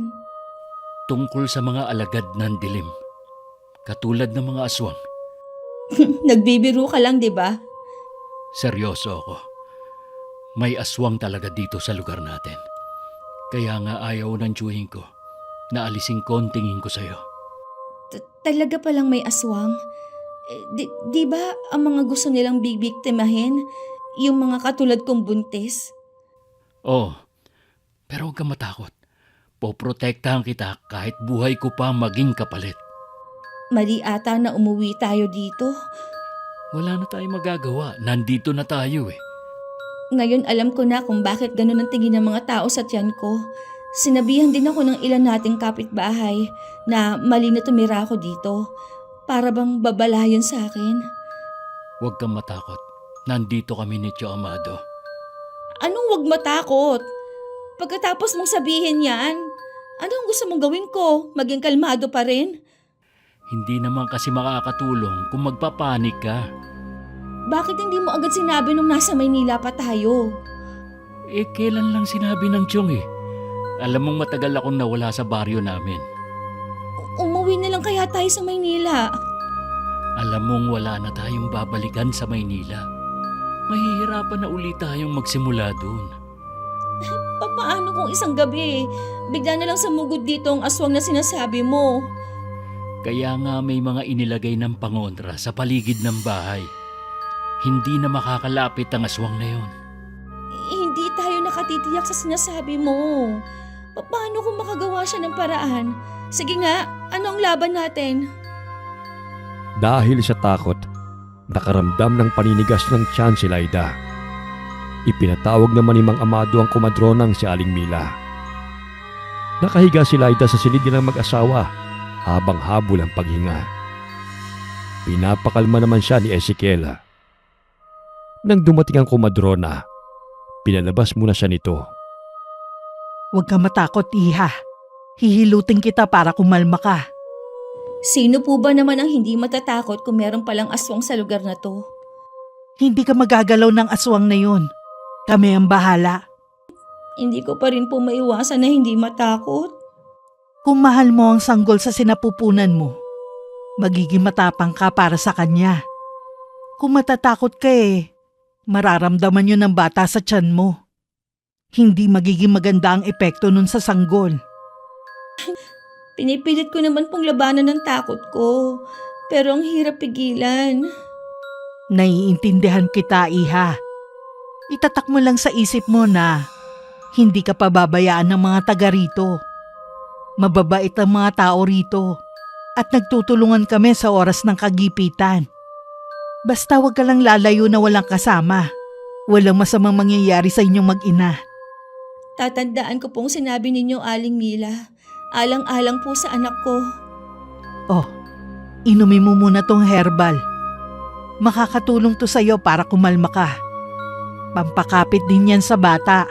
Tungkol sa mga alagad ng dilim. Katulad ng mga aswang. Nagbibiro ka lang, di ba? Seryoso ako. May aswang talaga dito sa lugar natin. Kaya nga ayaw ng tiyuhin ko na alisin ko ang tingin ko sa'yo. Talaga palang may aswang? Di ba ang mga gusto nilang bibiktimahin, yung mga katulad kong buntis? Oh, pero huwag kang matakot. Poprotektahan kita kahit buhay ko pa maging kapalit. Mali ata na umuwi tayo dito. Wala na tayong magagawa. Nandito na tayo eh. Ngayon alam ko na kung bakit ganun ang tingin ng mga tao sa tiyan ko. Sinabihan din ako ng ilan nating kapitbahay na mali na tumira ako dito. Para bang babalayon sa akin. Huwag kang matakot. Nandito kami ni Tio Amado. Anong wag matakot? Pagkatapos mong sabihin yan, anong gusto mong gawin ko? Maging kalmado pa rin? Hindi naman kasi makakatulong kung magpapanik ka. Bakit hindi mo agad sinabi nung nasa Maynila pa tayo? Eh, kailan lang sinabi ng Tiyong eh. Alam mong matagal akong nawala sa baryo namin. Umuwi na lang kaya tayo sa Maynila. Alam mong wala na tayong babalikan sa Maynila. Mahihirapan na ulit tayong magsimula doon. Paano kung isang gabi, bigla na lang samugod dito ang aswang na sinasabi mo? Kaya nga may mga inilagay ng pangontra sa paligid ng bahay. Hindi na makakalapit ang aswang na yon. Hindi tayo nakatitiyak sa sinasabi mo. Paano kung makagawa siya ng paraan? Sige nga, ano ang laban natin? Dahil sa takot, nakaramdam ng paninigas ng tiyan si Laida. Ipinatawag naman ni Mang Amado ang kumadronang si Aling Mila. Nakahiga si Laida sa silid nilang mag-asawa habang habol ang paghinga. Pinapakalma naman siya ni Ezekiel. Nang dumating ang kumadrona, pinalabas muna siya nito. Huwag ka matakot, iha. Hihilutin kita para kumalma ka. Sino po ba naman ang hindi matatakot kung meron palang aswang sa lugar na to? Hindi ka magagalaw ng aswang na yun. Kami ang bahala. Hindi ko pa rin po maiwasan na hindi matakot. Kung mahal mo ang sanggol sa sinapupunan mo, magiging matapang ka para sa kanya. Kung matatakot ka mararamdaman yun ng bata sa tiyan mo. Hindi magiging maganda ang epekto nun sa sanggol. Pinipilit ko naman pong labanan ng takot ko, pero ang hirap pigilan. Naiintindihan kita, iha. Itatak mo lang sa isip mo na hindi ka pababayaan ng mga taga rito. Mababait ang mga tao rito at nagtutulungan kami sa oras ng kagipitan. Basta wag ka lang lalayo na walang kasama. Walang masamang mangyayari sa inyong mag-ina. Tatandaan ko pong sinabi ninyo, Aling Mila. Alang-alang po sa anak ko. Oh, inumin mo muna tong herbal. Makakatulong to sa'yo para kumalma ka. Pampakapit din yan sa bata.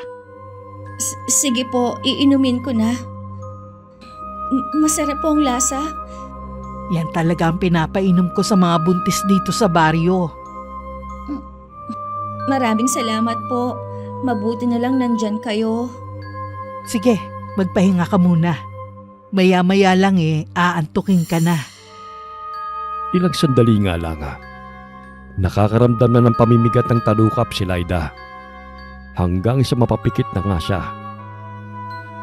Sige po, iinumin ko na. Masarap po ang lasa. Yan talaga ang pinapainom ko sa mga buntis dito sa baryo. Maraming salamat po. Mabuti na lang nandyan kayo. Sige, magpahinga ka muna. Maya-maya lang aantukin ka na. Ilang sandali nga lang nakakaramdam na ng pamimigat ng talukap si Laida. Hanggang sa mapapikit na nga siya.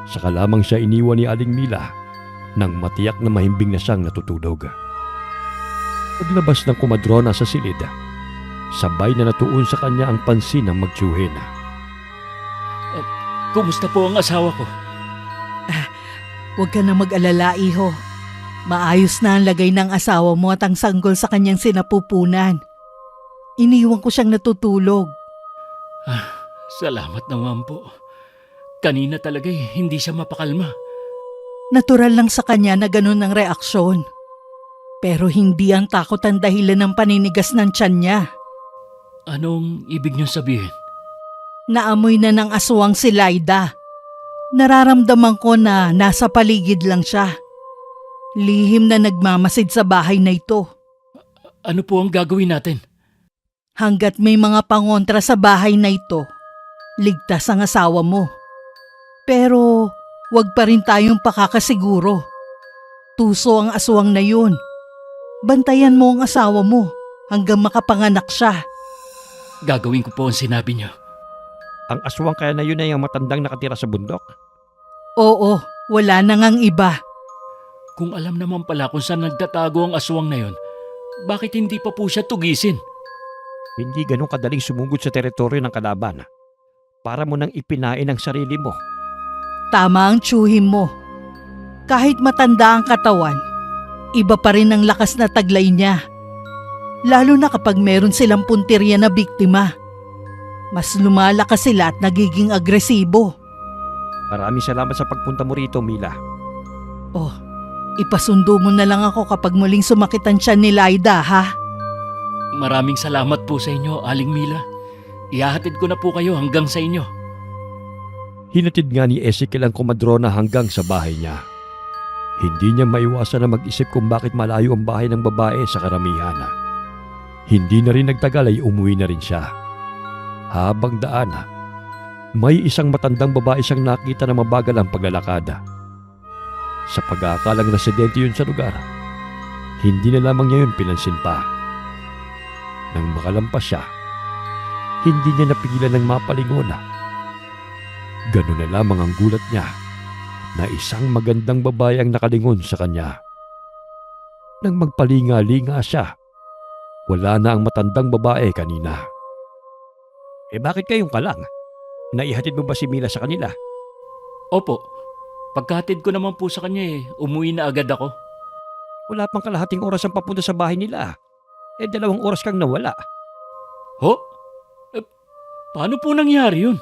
Saka lamang siya iniwan ni Aling Mila nang matiyak na mahimbing na siyang natutulog. Paglabas ng kumadrona sa silid, sabay na natuon sa kanya ang pansin ng magtiyuhin. Kumusta po ang asawa ko? Huwag ka na mag-alala, iho. Maayos na ang lagay ng asawa mo at ang sanggol sa kanyang sinapupunan. Iniwan ko siyang natutulog. Salamat naman po. Kanina talaga hindi siya mapakalma. Natural lang sa kanya na ganun ang reaksyon. Pero hindi ang takot ang dahilan ng paninigas ng tiyan niya. Anong ibig niyong sabihin? Naamoy na ng aswang si Laida. Nararamdaman ko na nasa paligid lang siya. Lihim na nagmamasid sa bahay na ito. Ano po ang gagawin natin? Hanggat may mga pangontra sa bahay na ito, ligtas ang asawa mo. Pero wag pa rin tayong pakakasiguro. Tuso ang aswang na yun. Bantayan mo ang asawa mo hanggang makapanganak siya. Gagawin ko po ang sinabi niyo. Ang aswang kaya na yun ay ang matandang nakatira sa bundok? Oo, wala na ngang iba. Kung alam naman pala kung saan nagtatago ang aswang na yon, bakit hindi pa po siya tugisin? Hindi ganun kadaling sumugod sa teritoryo ng kalaban. Para mo nang ipinain ang sarili mo. Tama ang tsuhim mo. Kahit matanda ang katawan, iba pa rin ang lakas na taglay niya. Lalo na kapag meron silang puntirya na biktima. Mas lumalakas sila at nagiging agresibo. Maraming salamat sa pagpunta mo rito, Mila. Oh, ipasundo mo na lang ako kapag muling sumakit ang tiyan ni Laida, ha? Maraming salamat po sa inyo, Aling Mila. Ihahatid ko na po kayo hanggang sa inyo. Hinatid nga ni Ezekiel ang komadrona hanggang sa bahay niya. Hindi niya maiwasan na mag-isip kung bakit malayo ang bahay ng babae sa karamihan. Hindi na rin nagtagal ay umuwi na rin siya. Habang daan, may isang matandang babae siyang nakita na mabagal ang paglalakad. Sa pag-aakalang residente yun sa lugar, hindi na lamang niya yun pinansin pa. Nang makalampas siya, hindi niya napigilan ng mapalingon. Ganun na lamang ang gulat niya na isang magandang babae ang nakalingon sa kanya. Nang magpalinga-linga siya, wala na ang matandang babae kanina. Bakit kayong kalang? Naihatid mo ba si Mila sa kanila? Opo, pagkahatid ko naman po sa kanya umuwi na agad ako. Wala pang kalahating oras ang papunta sa bahay nila. 2 oras kang nawala. Ho? Paano po nangyari yun?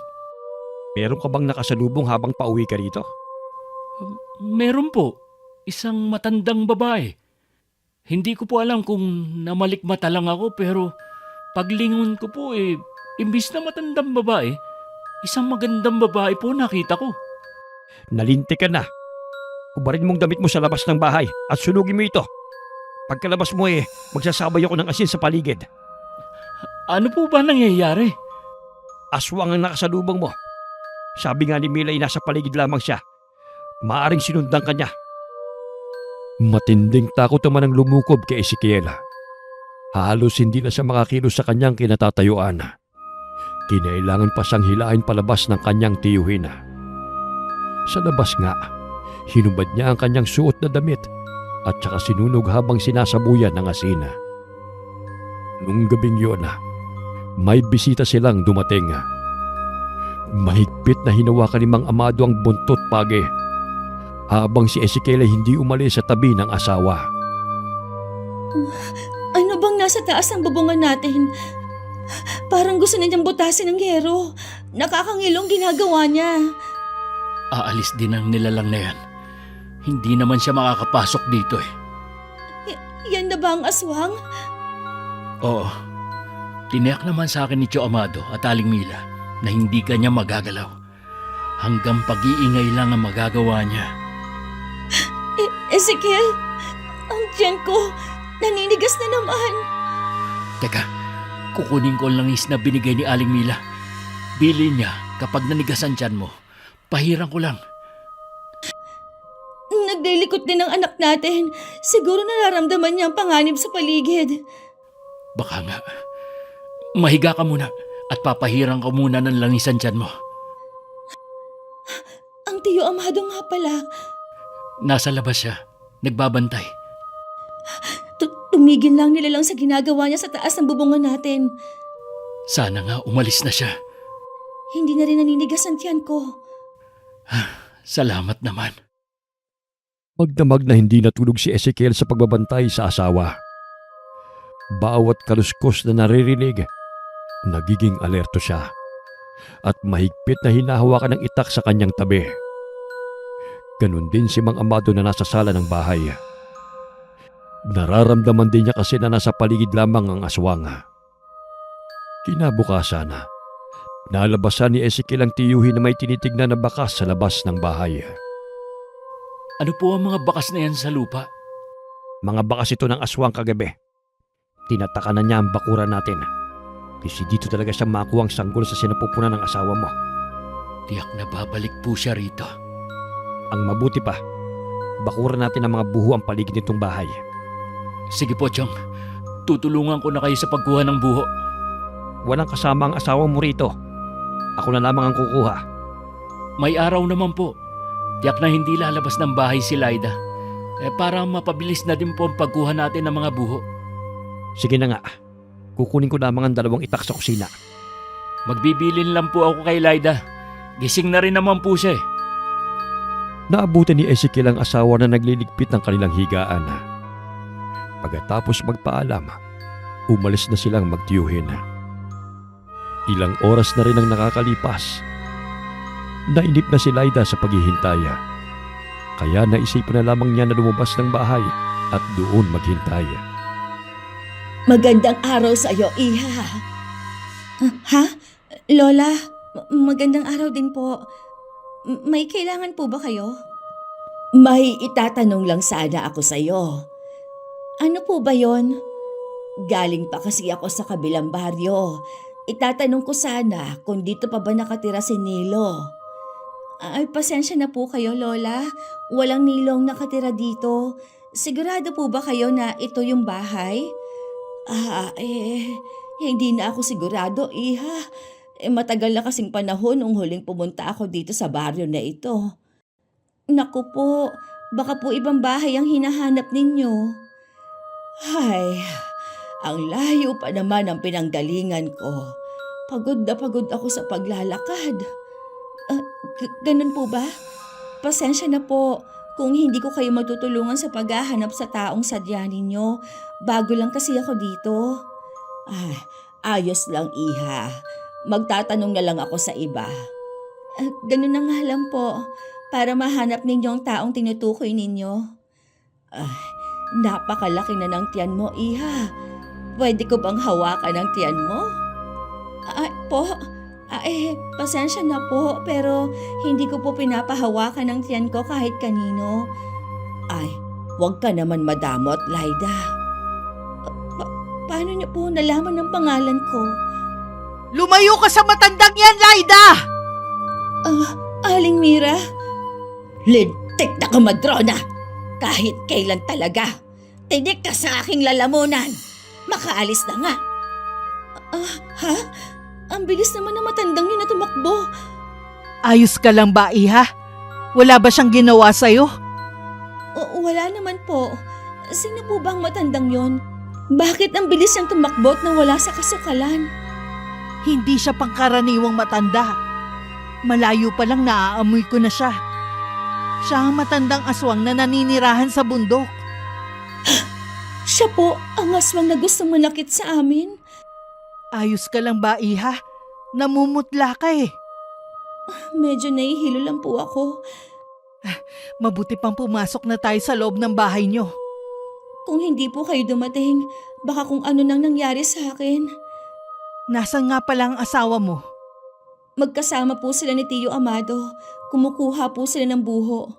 Meron ka bang nakasalubong habang pauwi ka rito? Meron po, isang matandang babae. Hindi ko po alam kung namalikmata lang ako pero paglingon ko po imbis na matandang babae, isang magandang babae po nakita ko. Nalinti ka na. Ubarin mong damit mo sa labas ng bahay at sunugin mo ito. Pagkalabas mo magsasabay ako ng asin sa paligid. Ano po ba nangyayari? Aswang ang nakasalubong mo. Sabi nga ni Mila ay nasa paligid lamang siya. Maaring sinundan ka niya. Matinding takot naman ang lumukob kay Ezekiel. Halos hindi na siya makakilos sa kanyang kinatatayuan. Kinailangan pa siyang hilahin palabas ng kanyang tiyuhin. Sa labas nga, hinubad niya ang kanyang suot na damit at saka sinunog habang sinasabuyan ng asin. Nung gabing yun, may bisita silang dumating. Mahigpit na hinawakan ni Mang Amado ang buntot page habang si Ezekiel ay hindi umalis sa tabi ng asawa. Ano bang nasa taas ng bubungan natin? Parang gusto na niyang butasin ng yero. Nakakangilong ginagawa niya. Aalis din ang nilalang na yan. Hindi naman siya makakapasok dito Yan na ba ang aswang? Oo. Tiniyak naman sa akin ni Tio Amado at Aling Mila na hindi kanya magagalaw. Hanggang pag-iingay lang ang magagawa niya. Ezekiel, ang tiyan ko, naninigas na naman. Teka, kukunin ko ang langis na binigay ni Aling Mila. Bili niya kapag nanigasan tiyan mo. Pahiran ko lang. Naglilikot din ang anak natin. Siguro nararamdaman niya ang panganib sa paligid. Baka nga. Mahiga ka muna at papahiran ka muna ng langisan tiyan mo. Ang Tiyo Amado nga pala. Nasa labas siya. Nagbabantay. Tumigil lang nila lang sa ginagawa niya sa taas ng bubungan natin. Sana nga umalis na siya. Hindi na rin naninigas ang tiyan ko. Salamat naman. Magdamag na hindi natulog si Ezekiel sa pagbabantay sa asawa. Bawat kaluskos na naririnig, nagiging alerto siya at mahigpit na hinahawakan ng itak sa kanyang tabi. Ganun din si Mang Amado na nasa sala ng bahay. Nararamdaman din niya kasi na nasa paligid lamang ang aswang. Kinabukasan, nalabasan ni Ezekiel ang tiyuhin na may tinitignan na bakas sa labas ng bahay. Ano po ang mga bakas na yan sa lupa? Mga bakas ito ng aswang kagabi. Tinataka na niya ang bakuran natin. Kasi dito talaga siya makuha ang sanggol sa sinapupunan ng asawa mo. Tiyak na babalik po siya rito. Ang mabuti pa, bakuran natin ang mga buho ang paligid nitong bahay. Sige po, Chong. Tutulungan ko na kayo sa pagkuha ng buho. Walang kasama ang asawa mo rito. Ako na lamang ang kukuha. May araw naman po. Tiyak na hindi lalabas ng bahay si Laida. Para mapabilis na din po ang pagkuha natin ng mga buho. Sige na nga, kukunin ko lamang ang 2 itak sa kusina. Magbibilin lang po ako kay Lyda. Gising na rin naman po siya eh. Naabutan ni Ezekiel ang asawa na nagliligpit ng kanilang higaan. Pagkatapos magpaalam, umalis na silang magtiyuhin. Ilang oras na rin ang nakakalipas. Nainip na si Lyda sa paghihintay. Kaya naisipan na lamang niya na lumabas ng bahay at doon maghintay. Magandang araw sa iyo, Iha. Ha? Lola, magandang araw din po. May kailangan po ba kayo? May itatanong lang sana ako sa iyo. Ano po ba yon? Galing pa kasi ako sa kabilang baryo. Itatanong ko sana kung dito pa ba nakatira si Nilo. Ay, pasensya na po kayo, Lola. Walang Nilong nakatira dito. Sigurado po ba kayo na ito yung bahay? Hindi na ako sigurado, Iha. Matagal na kasing panahon nung huling pumunta ako dito sa baryo na ito. Naku po, baka po ibang bahay ang hinahanap ninyo. Ay, ang layo pa naman ang pinanggalingan ko. Pagod na pagod ako sa paglalakad. Ganun po ba? Pasensya na po kung hindi ko kayo matutulungan sa paghahanap sa taong sadya ninyo. Bago lang kasi ako dito. Ayos lang, Iha. Magtatanong na lang ako sa iba. Ganun na nga lang po, para mahanap ninyo ang taong tinutukoy ninyo. Napakalaki na ng tiyan mo, Iha. Pwede ko bang hawakan ang tiyan mo? Pasensya na po, pero hindi ko po pinapahawakan ang tiyan ko kahit kanino. Huwag ka naman madamot, Lyda. Paano niyo po nalaman ng pangalan ko? Lumayo ka sa matandang yan, Lyda! Aling Mira? Lintik na kamadrona! Kahit kailan talaga. Tinik ka sa aking lalamunan. Makaalis na nga. Ha? Ang bilis naman ng matandang yun na tumakbo. Ayos ka lang ba, Iha? Wala ba siyang ginawa sa'yo? Wala naman po. Sino po ba ang matandang yon? Bakit ang bilis niyang tumakbo at nawala sa kasukalan? Hindi siya pangkaraniwang matanda. Malayo pa lang naaamoy ko na siya. Siya ang matandang aswang na naninirahan sa bundok. Siya po ang aswang na gustong manakit sa amin. Ayos ka lang ba, Iha? Namumutla ka eh. Medyo nahihilo lang po ako. Mabuti pang pumasok na tayo sa loob ng bahay niyo. Kung hindi po kayo dumating, baka kung ano nang nangyari sa akin. Nasaan nga pala ang asawa mo? Magkasama po sila ni Tio Amado. Kumukuha po sila ng buho.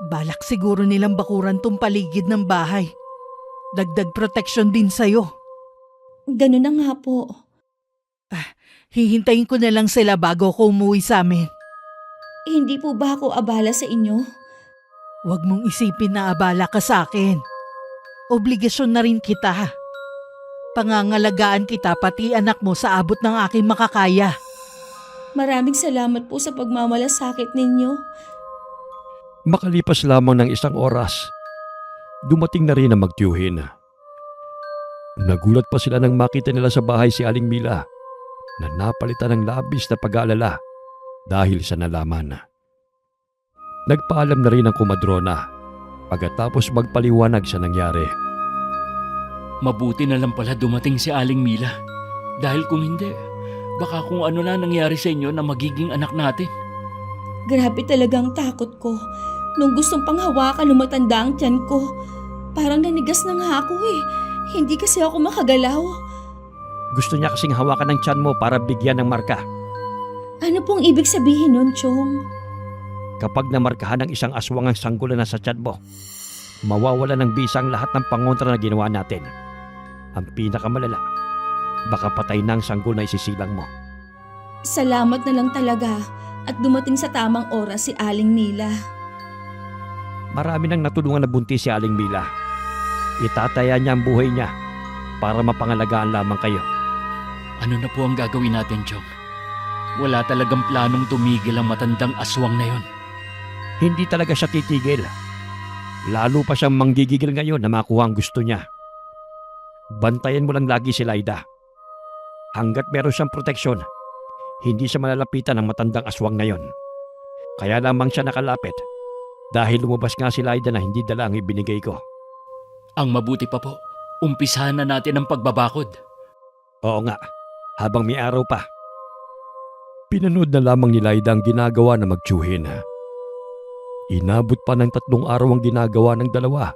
Balak siguro nilang bakuran tong paligid ng bahay. Dagdag protection din sa'yo. Ganun na nga po. Hihintayin ko na lang sila bago ako umuwi sa amin. Hindi po ba ako abala sa inyo? Huwag mong isipin na abala ka sa akin. Obligasyon na rin kita. Pangangalagaan kita pati anak mo sa abot ng aking makakaya. Maraming salamat po sa pagmamalasakit ninyo. Makalipas lamang ng 1 oras, dumating na rin ang magtiyuhin. Nagulat pa sila nang makita nila sa bahay si Aling Mila na napalitan ng labis na pag-aalala dahil sa nalaman. Nagpaalam na rin ang kumadrona pagkatapos magpaliwanag sa nangyari. Mabuti na lang pala dumating si Aling Mila. Dahil kung hindi, baka kung ano na nangyari sa inyo na magiging anak natin. Grabe talagang takot ko. Nung gustong panghawakan ng matanda ang tiyan ko, parang nanigas na nga ako eh. Hindi kasi ako makagalaw. Gusto niya kasing hawakan ng tiyan mo para bigyan ng marka. Ano pong ibig sabihin nun, Chong? Kapag namarkahan ng isang aswang ang sanggol na sa tiyan mo, mawawala ng bisa ang lahat ng pangontra na ginawa natin. Ang pinakamalala, baka patay na ang sanggol na isisilang mo. Salamat na lang talaga at dumating sa tamang oras si Aling Mila. Marami nang natulungan na buntis si Aling Mila. Itataya niya ang buhay niya para mapangalagaan lamang kayo. Ano na po ang gagawin natin, Chong? Wala talagang planong tumigil ang matandang aswang na yon. Hindi talaga siya titigil. Lalo pa siyang manggigigil ngayon na makuha ang gusto niya. Bantayan mo lang lagi si Laida. Hanggat meron siyang proteksyon, hindi siya malalapitan ng matandang aswang na yon. Kaya lamang siya nakalapit dahil lumabas nga si Laida na hindi dala ang ibinigay ko. Ang mabuti pa po, umpisahan na natin ang pagbabakod. Oo nga, habang may araw pa. Pinanood na lamang ni Laida ang ginagawa na magtiyuhin. Inabot pa ng 3 araw ang ginagawa ng dalawa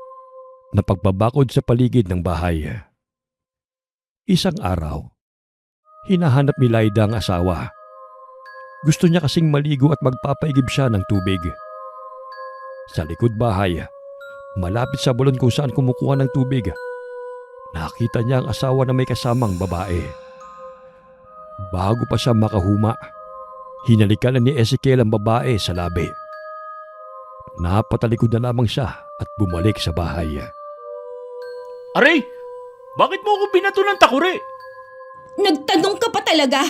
na pagbabakod sa paligid ng bahay. Isang araw, hinahanap ni Laida ang asawa. Gusto niya kasing maligo at magpapaigib siya ng tubig. Sa likod bahay, malapit sa balon kung saan kumukuha ng tubig, nakita niya ang asawa na may kasamang babae. Bago pa siya makahuma, hinalikan na ni Ezekiel ang babae sa labi. Napatalikod na lamang siya at bumalik sa bahay. Aray! Bakit mo ako binato ng takuri? Nagtanong ka pa talaga?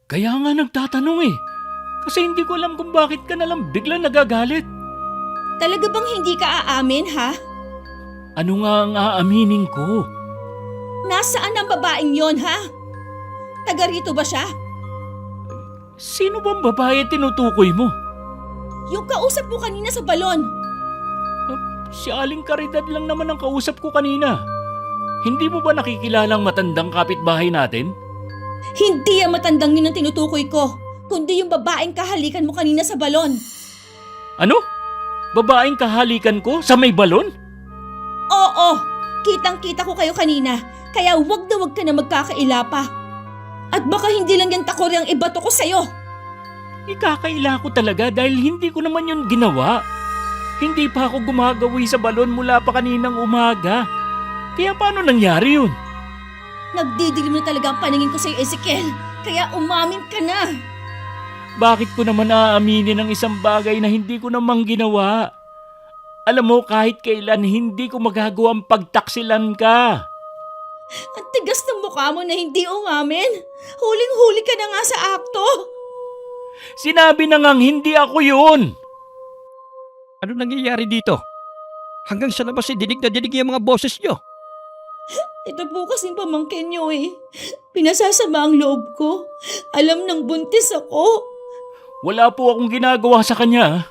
Kaya nga nagtatanong eh. Kasi hindi ko alam kung bakit ka nalang bigla nagagalit. Talaga bang hindi ka aamin, ha? Ano nga ang aaminin ko? Nasaan ang babaeng yon, ha? Taga rito ba siya? Sino bang babae tinutukoy mo? Yung kausap mo kanina sa balon. Si Aling Caridad lang naman ang kausap ko kanina. Hindi mo ba nakikilalang matandang kapitbahay natin? Hindi ang matandang yun ang tinutukoy ko, kundi yung babaeng kahalikan mo kanina sa balon. Ano? Babaeng kahalikan ko sa may balon? Oo, kitang-kita ko kayo kanina, kaya wag ka na magkakaila pa. At baka hindi lang yan takori ang ibato ko sa'yo. Ikakaila ko talaga dahil hindi ko naman yun ginawa. Hindi pa ako gumagawi sa balon mula pa kaninang umaga. Kaya paano nangyari yun? Nagdidilim na talaga ang paningin ko sa'yo, Ezekiel, kaya umamin ka na. Bakit ko naman aaminin ang isang bagay na hindi ko namang ginawa? Alam mo, kahit kailan hindi ko magagawang pagtaksilan ka. Ang tigas ng mukha mo na hindi umamin. Huling-huli ka na nga sa akto. Sinabi na ngang hindi ako yun. Ano nangyayari dito? Hanggang sa labas dinig na dinig yung mga boses niyo. Ito po kasing pamangkin niyo eh. Pinasasama ang loob ko. Alam ng buntis ako. Wala po akong ginagawa sa kanya.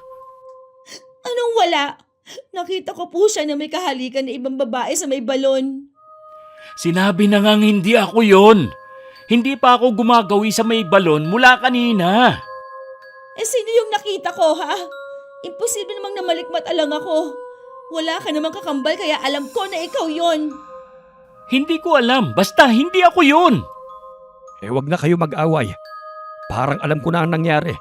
Anong wala? Nakita ko po siya na may kahalikan na ibang babae sa may balon. Sinabi na ngang hindi ako yun. Hindi pa ako gumagawi sa may balon mula kanina. Eh sino yung nakita ko, ha? Imposible namang namalikmata lang ako. Wala ka namang kakambal kaya alam ko na ikaw yon. Hindi ko alam. Basta hindi ako yun. Wag na kayo mag-away. Parang alam ko na ang nangyari.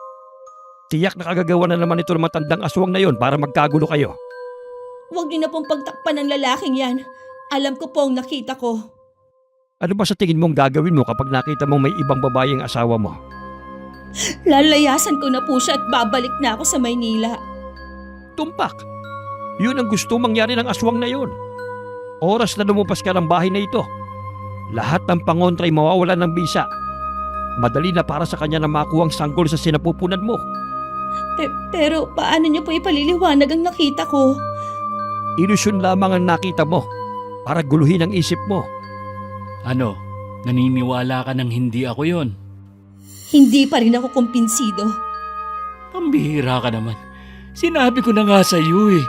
Tiyak na kagagawa na naman ito ng matandang aswang na yon para magkagulo kayo. Huwag niyo na pong pagtakpan ng lalaking yan. Alam ko po ang nakita ko. Ano ba sa tingin mong gagawin mo kapag nakita mong may ibang babaeng asawa mo? Lalayasan ko na po siya at babalik na ako sa Maynila. Tumpak! Yun ang gusto mangyari ng aswang na yon. Oras na lumabas ka ng bahay na ito, lahat ng pangontra'y mawawalan ng bisa. Madali na para sa kanya na makuha ang sanggol sa sinapupunan mo. Pero paano niyo po ipaliliwanag ang nakita ko? Ilusyon lamang ang nakita mo para guluhin ang isip mo. Ano? Naniniwala ka ng hindi ako yun? Hindi pa rin ako kumpinsido. Pambihira ka naman. Sinabi ko na nga sa iyo eh.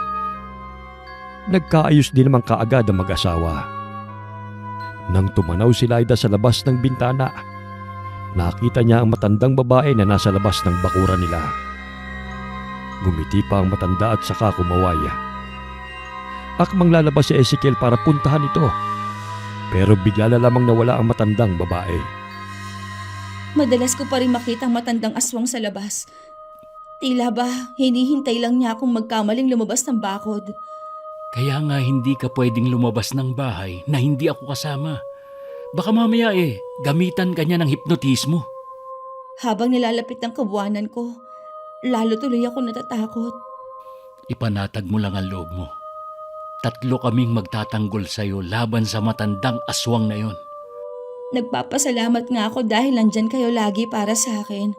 Nagkaayos din naman kaagad ang mag-asawa. Nang tumanaw si Laida sa labas ng bintana, nakita niya ang matandang babae na nasa labas ng bakuran nila. Gumiti pa ang matanda at saka kumaway. Akmang lalabas si Ezekiel para puntahan ito, pero bigla na lamang nawala ang matandang babae. Madalas ko pa rin makita ang matandang aswang sa labas. Tila ba hinihintay lang niya akong magkamaling lumabas ng bakod. Kaya nga hindi ka pwedeng lumabas ng bahay na hindi ako kasama. Baka mamaya gamitan ka niya ng hipnotismo. Habang nilalapit ang kabuwanan ko, lalo tuloy ako natatakot. Ipanatag mo lang ang loob mo. 3 kaming magtatanggol sa'yo laban sa matandang aswang na yon. Nagpapasalamat nga ako dahil nandyan kayo lagi para sa akin.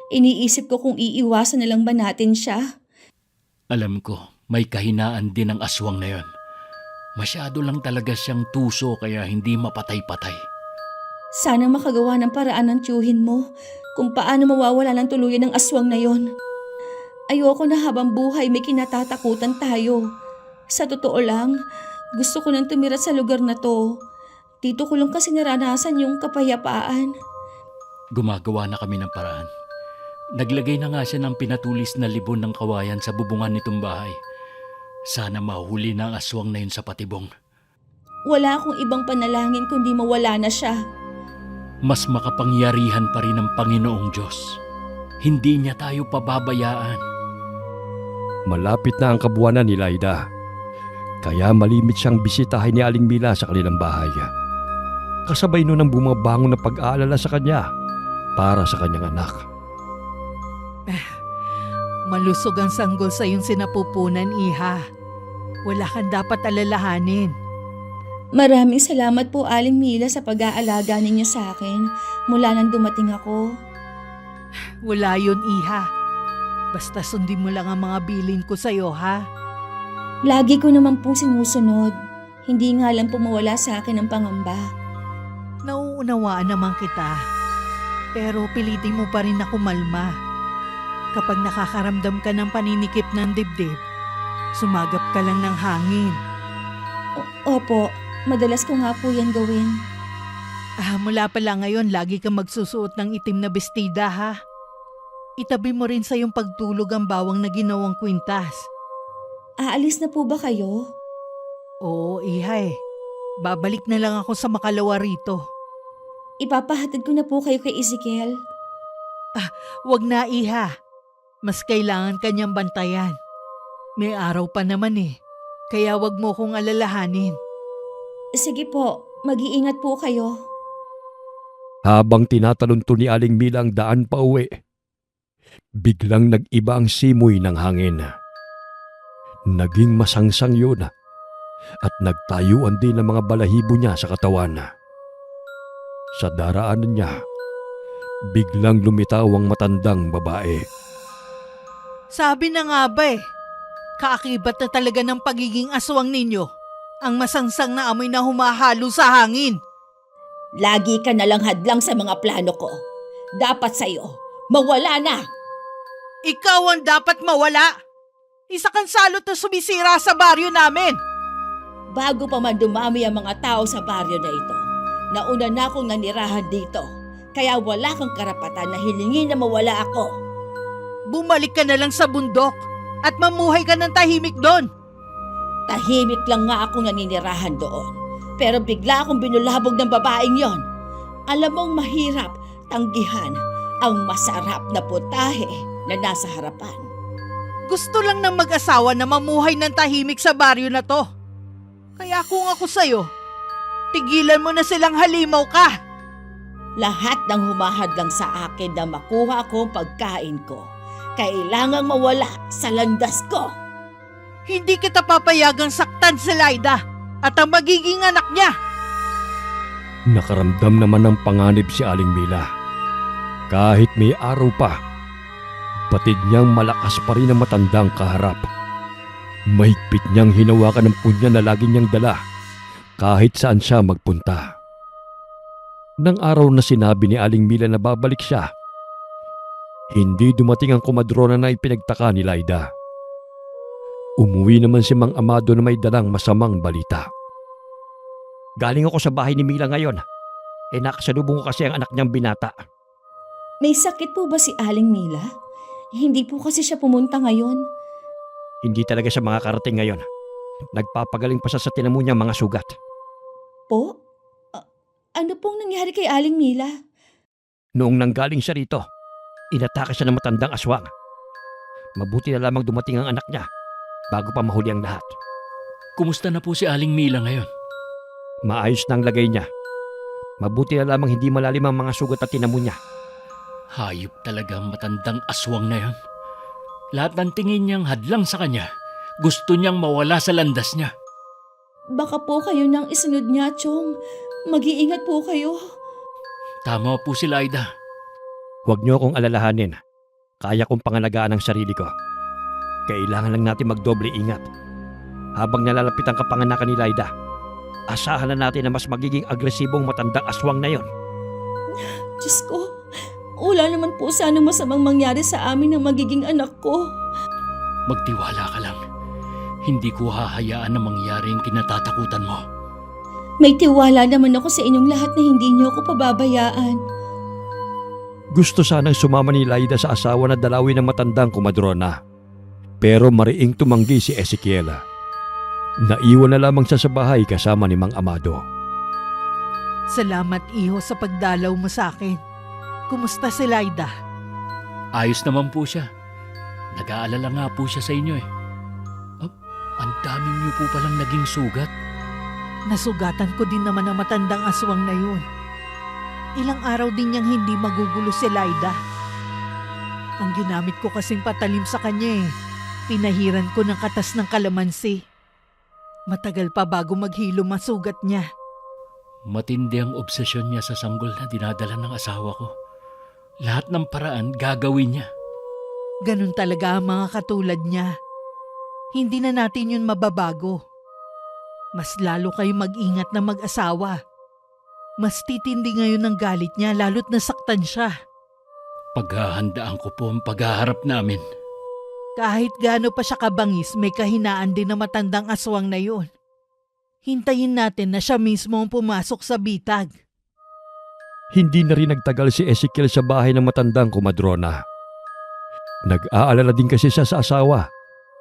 Iniisip ko kung iiwasan na lang ba natin siya. Alam ko, May kahinaan din ang aswang na yon. Masyado lang talaga siyang tuso kaya hindi mapatay-patay. Sana makagawa ng paraan ng tiyuhin mo kung paano mawawala ng tuluyan ng aswang na yon. Ayoko na habang buhay may kinatatakutan tayo. Sa totoo lang, gusto ko nang tumira sa lugar na to. Dito ko lang kasi naranasan yung kapayapaan. Gumagawa na kami ng paraan. Naglagay na nga siya ng pinatulis na libon ng kawayan sa bubungan nitong bahay. Sana mahuli na ang aswang na yun sa patibong. Wala akong ibang panalangin kundi mawala na siya. Mas makapangyarihan pa rin ang Panginoong Diyos. Hindi niya tayo pababayaan. Malapit na ang kabuwanan ni Laida. Kaya malimit siyang bisitahin ni Aling Mila sa kanilang bahay. Kasabay nun ang bumabangon na pag-aalala sa kanya para sa kanyang anak. Malusog ang sanggol sa iyong sinapupunan, Iha. Wala kang dapat alalahanin. Maraming salamat po Aling Mila sa pag-aalaga ninyo sa akin mula nang dumating ako. Wala yun, Iha. Basta sundin mo lang ang mga bilin ko sa'yo, ha? Lagi ko naman pong sinusunod. Hindi nga lang po mawala sa akin ang pangamba. Nauunawaan naman kita. Pero pilitin mo pa rin na kumalma. Kapag nakakaramdam ka ng paninikip ng dibdib, sumagap ka lang ng hangin. Opo, madalas ko nga po yan gawin. Mula pa lang ngayon, lagi kang magsusuot ng itim na bestida, ha? Itabi mo rin sa iyong pagtulog ang bawang na ginawang kwintas. Aalis na po ba kayo? Oo, Iha eh. Babalik na lang ako sa makalawa rito. Ipapahatid ko na po kayo kay Ezekiel. Wag na, Iha. Mas kailangan kanyang bantayan. May araw pa naman eh. Kaya wag mo kong alalahanin. Sige po, mag-iingat po kayo. Habang tinatalunto ni Aling Mila ang daan pa uwi, biglang nag-iba ang simoy ng hangin. Naging masangsang yun at nagtayuan din ang mga balahibo niya sa katawan. Sa daraanan niya, biglang lumitaw ang matandang babae. Sabi na nga ba eh. Kaakibat na talaga ng pagiging aswang ninyo. Ang masangsang na amoy na humahalo sa hangin. Lagi ka nalang hadlang sa mga plano ko. Dapat sa'yo, mawala na! Ikaw ang dapat mawala. Isa kang salot na sumisira sa baryo namin. Bago pa man dumami ang mga tao sa baryo na ito, nauna na akong nanirahan dito. Kaya wala kang karapatan na hilingin na mawala ako. Bumalik ka na lang sa bundok at mamuhay ka ng tahimik doon. Tahimik lang nga ako naninirahan doon. Pero bigla akong binulabog ng babaeng yon. Alam mong mahirap tanggihan ang masarap na putahe na nasa harapan. Gusto lang ng mag-asawa na mamuhay ng tahimik sa baryo na to. Kaya kung ako sa'yo, tigilan mo na silang halimaw ka. Lahat ng humahadlang sa akin na makuha ko ang pagkain ko, kailangang mawala sa landas ko. Hindi kita papayagang saktan si Laida at ang magiging anak niya. Nakaramdam naman ng panganib si Aling Mila. Kahit may araw pa, batid niyang malakas pa rin ang matandang kaharap. Mahigpit niyang hinawakan ng punya na lagi niyang dala kahit saan siya magpunta. Nang araw na sinabi ni Aling Mila na babalik siya, hindi dumating ang komadrona na ipinagtaka ni Laida. Umuwi naman si Mang Amado na may dalang masamang balita. Galing ako sa bahay ni Mila ngayon. Nakasalubong ko kasi ang anak niyang binata. May sakit po ba si Aling Mila? Hindi po kasi siya pumunta ngayon. Hindi talaga siya makakarating ngayon. Nagpapagaling pa siya sa tinamo niyang mga sugat. Po? Ano pong nangyari kay Aling Mila? Noong nanggaling siya rito, inatake siya ng matandang aswang. Mabuti na lamang dumating ang anak niya bago pa mahuli ang lahat. Kumusta na po si Aling Mila ngayon? Maayos na ang lagay niya. Mabuti na lamang hindi malalim ang mga sugat at tinamo niya. Hayop talaga ang matandang aswang na yon. Lahat ng tingin niyang hadlang sa kanya, gusto niyang mawala sa landas niya. Baka po kayo nang isunod niya, Chong. Mag-iingat po kayo. Tama po si Laida. Huwag niyo akong alalahanin. Kaya kong pangalagaan ang sarili ko. Kailangan lang natin magdoble ingat. Habang nalalapit ang kapanganakan ni Laida, asahan na natin na mas magiging agresibong matandang aswang na yon. Diyos ko, wala naman po sana masamang mangyari sa amin ng magiging anak ko. Magtiwala ka lang. Hindi ko hahayaan na mangyari ang kinatatakutan mo. May tiwala naman ako sa inyong lahat na hindi niyo ako pababayaan. Gusto sanang sumama ni Laida sa asawa na dalawin ng matandang kumadrona. Pero mariing tumanggi si Ezekiela. Naiwan na lamang siya sa bahay kasama ni Mang Amado. Salamat iho sa pagdalaw mo sa akin. Kumusta si Laida? Ayos naman po siya. Nag-aalala nga po siya sa inyo eh. Oh, ang dami niyo po palang naging sugat. Nasugatan ko din naman ang matandang aswang na yun. Ilang araw din niyang hindi magugulo si Laida. Ang ginamit ko kasing patalim sa kanya eh. Pinahiran ko ng katas ng kalamansi. Matagal pa bago maghilo masugat niya. Matindi ang obsesyon niya sa sanggol na dinadala ng asawa ko. Lahat ng paraan gagawin niya. Ganun talaga ang mga katulad niya. Hindi na natin yun mababago. Mas lalo kayo mag-ingat na mag-asawa. Mas titindi ngayon ang galit niya lalo't nasaktan siya. Paghahandaan ko po ang paghaharap namin. Kahit gaano pa siya kabangis, may kahinaan din na matandang aswang na yun. Hintayin natin na siya mismo ang pumasok sa bitag. Hindi na rin nagtagal si Ezekiel sa bahay ng matandang kumadrona. Nag-aalala din kasi siya sa asawa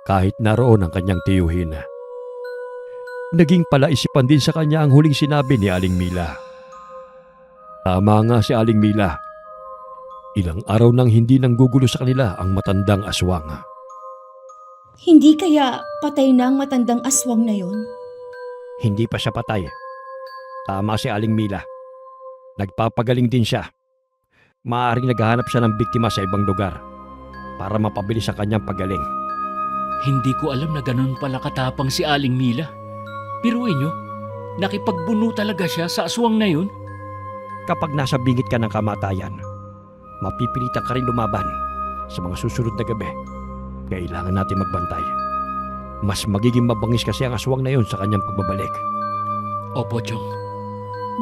kahit naroon ang kanyang tiyuhin. Naging palaisipan din sa kanya ang huling sinabi ni Aling Mila. Tama nga si Aling Mila. Ilang araw nang hindi nanggugulo sa kanila ang matandang aswang. Hindi kaya patay na ang matandang aswang na yon? Hindi pa siya patay. Tama si Aling Mila. Nagpapagaling din siya. Maaaring naghahanap siya ng biktima sa ibang lugar para mapabilis ang kanyang pagaling. Hindi ko alam na ganun pala katapang si Aling Mila. Biruin niyo, nakipagbuno talaga siya sa aswang na yun. Kapag nasa bingit ka ng kamatayan, mapipilitan ka rin lumaban sa mga susunod na gabi. Kailangan natin magbantay. Mas magiging mabangis kasi ang aswang na yun sa kanyang pagbabalik. Opo, Chong.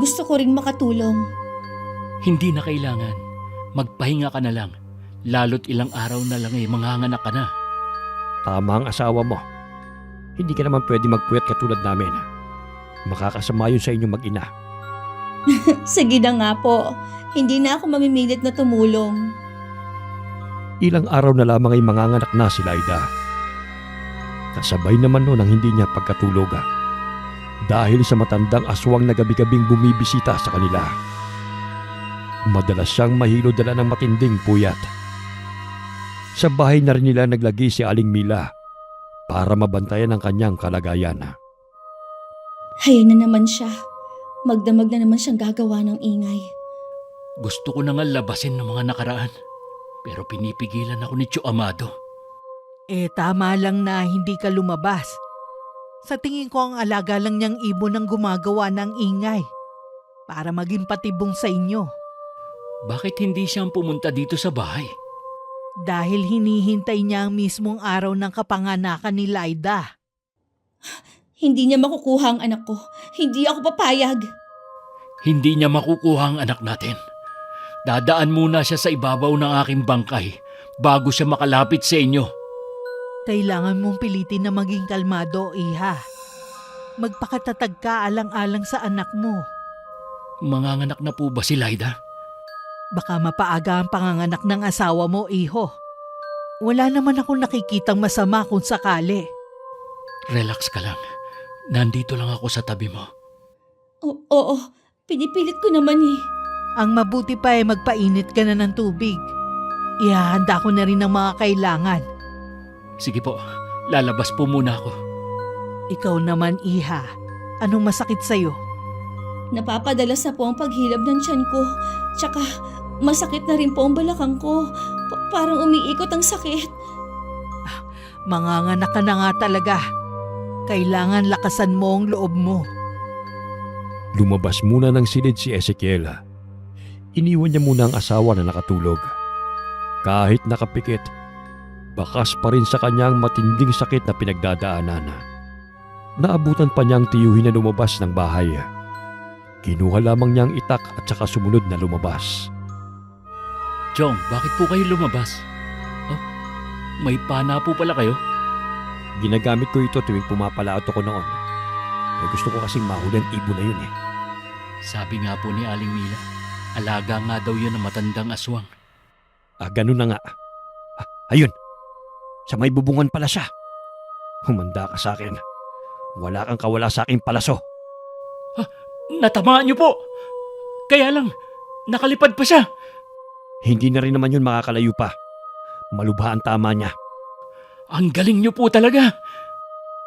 Gusto ko ring makatulong. Hindi na kailangan. Magpahinga ka na lang. Lalo't ilang araw na lang eh, manganganak ka na. Tama ang asawa mo. Hindi ka naman pwede magpuyat katulad namin. Makakasama yun sa inyong mag-ina. Sige na nga po. Hindi na ako mamimilit na tumulong. Ilang araw na lamang ay manganganak na si Laida. Kasabay naman noon ang hindi niya pagkatulog. Dahil sa matandang aswang na gabi-gabing bumibisita sa kanila. Madalas siyang mahilo dala ng matinding puyat. Sa bahay na rin nila naglagi si Aling Mila para mabantayan ang kanyang kalagayan. Hayaan na naman siya. Magdamag na naman siyang gagawa ng ingay. Gusto ko na nga labasin ng mga nakaraan. Pero pinipigilan ako ni Tio Amado. Tama lang na hindi ka lumabas. Sa tingin ko ang alaga lang niyang ibon ang gumagawa ng ingay para maging patibong sa inyo. Bakit hindi siyang pumunta dito sa bahay? Dahil hinihintay niya ang mismong araw ng kapanganakan ni Laida. Hindi niya makukuha ang anak ko. Hindi ako papayag. Hindi niya makukuha ang anak natin. Dadaan muna siya sa ibabaw ng aking bangkay bago siya makalapit sa inyo. Kailangan mong pilitin na maging kalmado, iha. Magpakatatag ka alang-alang sa anak mo. Manganganak na po ba si Laida? Baka mapaaga ang panganganak ng asawa mo, iho. Wala naman akong nakikitang masama kung sakali. Relax ka lang. Nandito lang ako sa tabi mo. Oo, pinipilit ko naman eh. Ang mabuti pa ay magpainit ka na ng tubig. Ihahanda ko na rin ang mga kailangan. Sige po, lalabas po muna ako. Ikaw naman, iha. Anong masakit sa'yo? Napapadalas na po ang paghilab ng tiyan ko. Tsaka masakit na rin po ang balakang ko. Parang umiikot ang sakit. Manganganak ka na nga talaga. Kailangan lakasan mo ang loob mo. Lumabas muna ng silid si Ezekiel. Iniwan niya muna ang asawa na nakatulog. Kahit nakapikit, Bakas pa rin sa kanyang matinding sakit na pinagdadaanan. Naabutan pa niyang tiyuhin na lumabas ng bahay. Kinuha lamang niyang itak at saka sumunod na lumabas. Chong, bakit po kayo lumabas? Oh, may pana po pala kayo? Ginagamit ko ito tuwing pumapalaot ako noon. Gusto ko kasing mahuli ang ibon na yun eh. Sabi nga po ni Aling Mila, alaga nga daw yun ng matandang aswang. Ganun na nga. Ayun! Sa may bubungan pala siya. Humanda ka sa akin. Wala kang kawala sa aking palaso. Natamaan niyo po! Kaya lang, nakalipad pa siya. Hindi na rin naman yun makakalayo pa. Malubha ang tama niya. Ang galing niyo po talaga.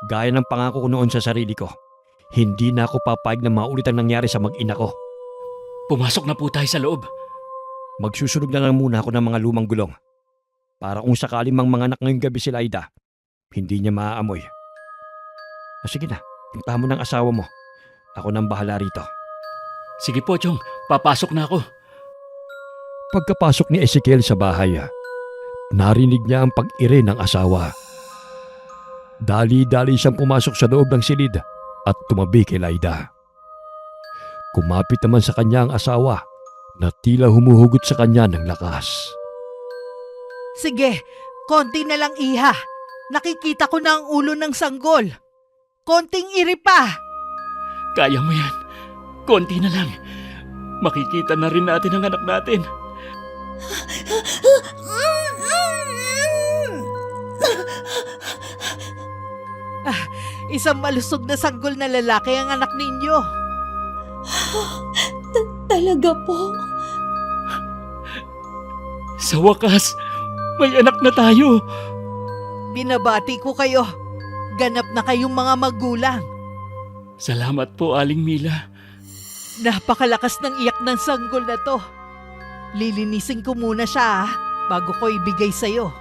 Gaya ng pangako ko noon sa sarili ko, hindi na ako papayag na maulit ang nangyari sa mag-ina ko. Pumasok na po tayo sa loob. Magsusunog na lang muna ako ng mga lumang gulong. Para kung sakali mang manganak ngayong gabi si Laida, hindi niya maaamoy. Sige na, puntahan mo ng asawa mo. Ako nang bahala rito. Sige po, Chong. Papasok na ako. Pagkapasok ni Ezekiel sa bahay, narinig niya ang pag-ire ng asawa. Dali-dali siyang pumasok sa loob ng silid at tumabi kay Laida. Kumapit naman sa kanya ang asawa na tila humuhugot sa kanya ng lakas. Sige, konti na lang iha. Nakikita ko na ang ulo ng sanggol. Konting iri pa. Kaya mo yan. Konti na lang. Makikita na rin natin ang anak natin. Isang malusog na sanggol na lalaki ang anak ninyo. Talaga po? Sa wakas, may anak na tayo. Binabati ko kayo. Ganap na kayong mga magulang. Salamat po, Aling Mila. Napakalakas ng iyak ng sanggol na to. Lilinisin ko muna siya bago ko ibigay sa'yo.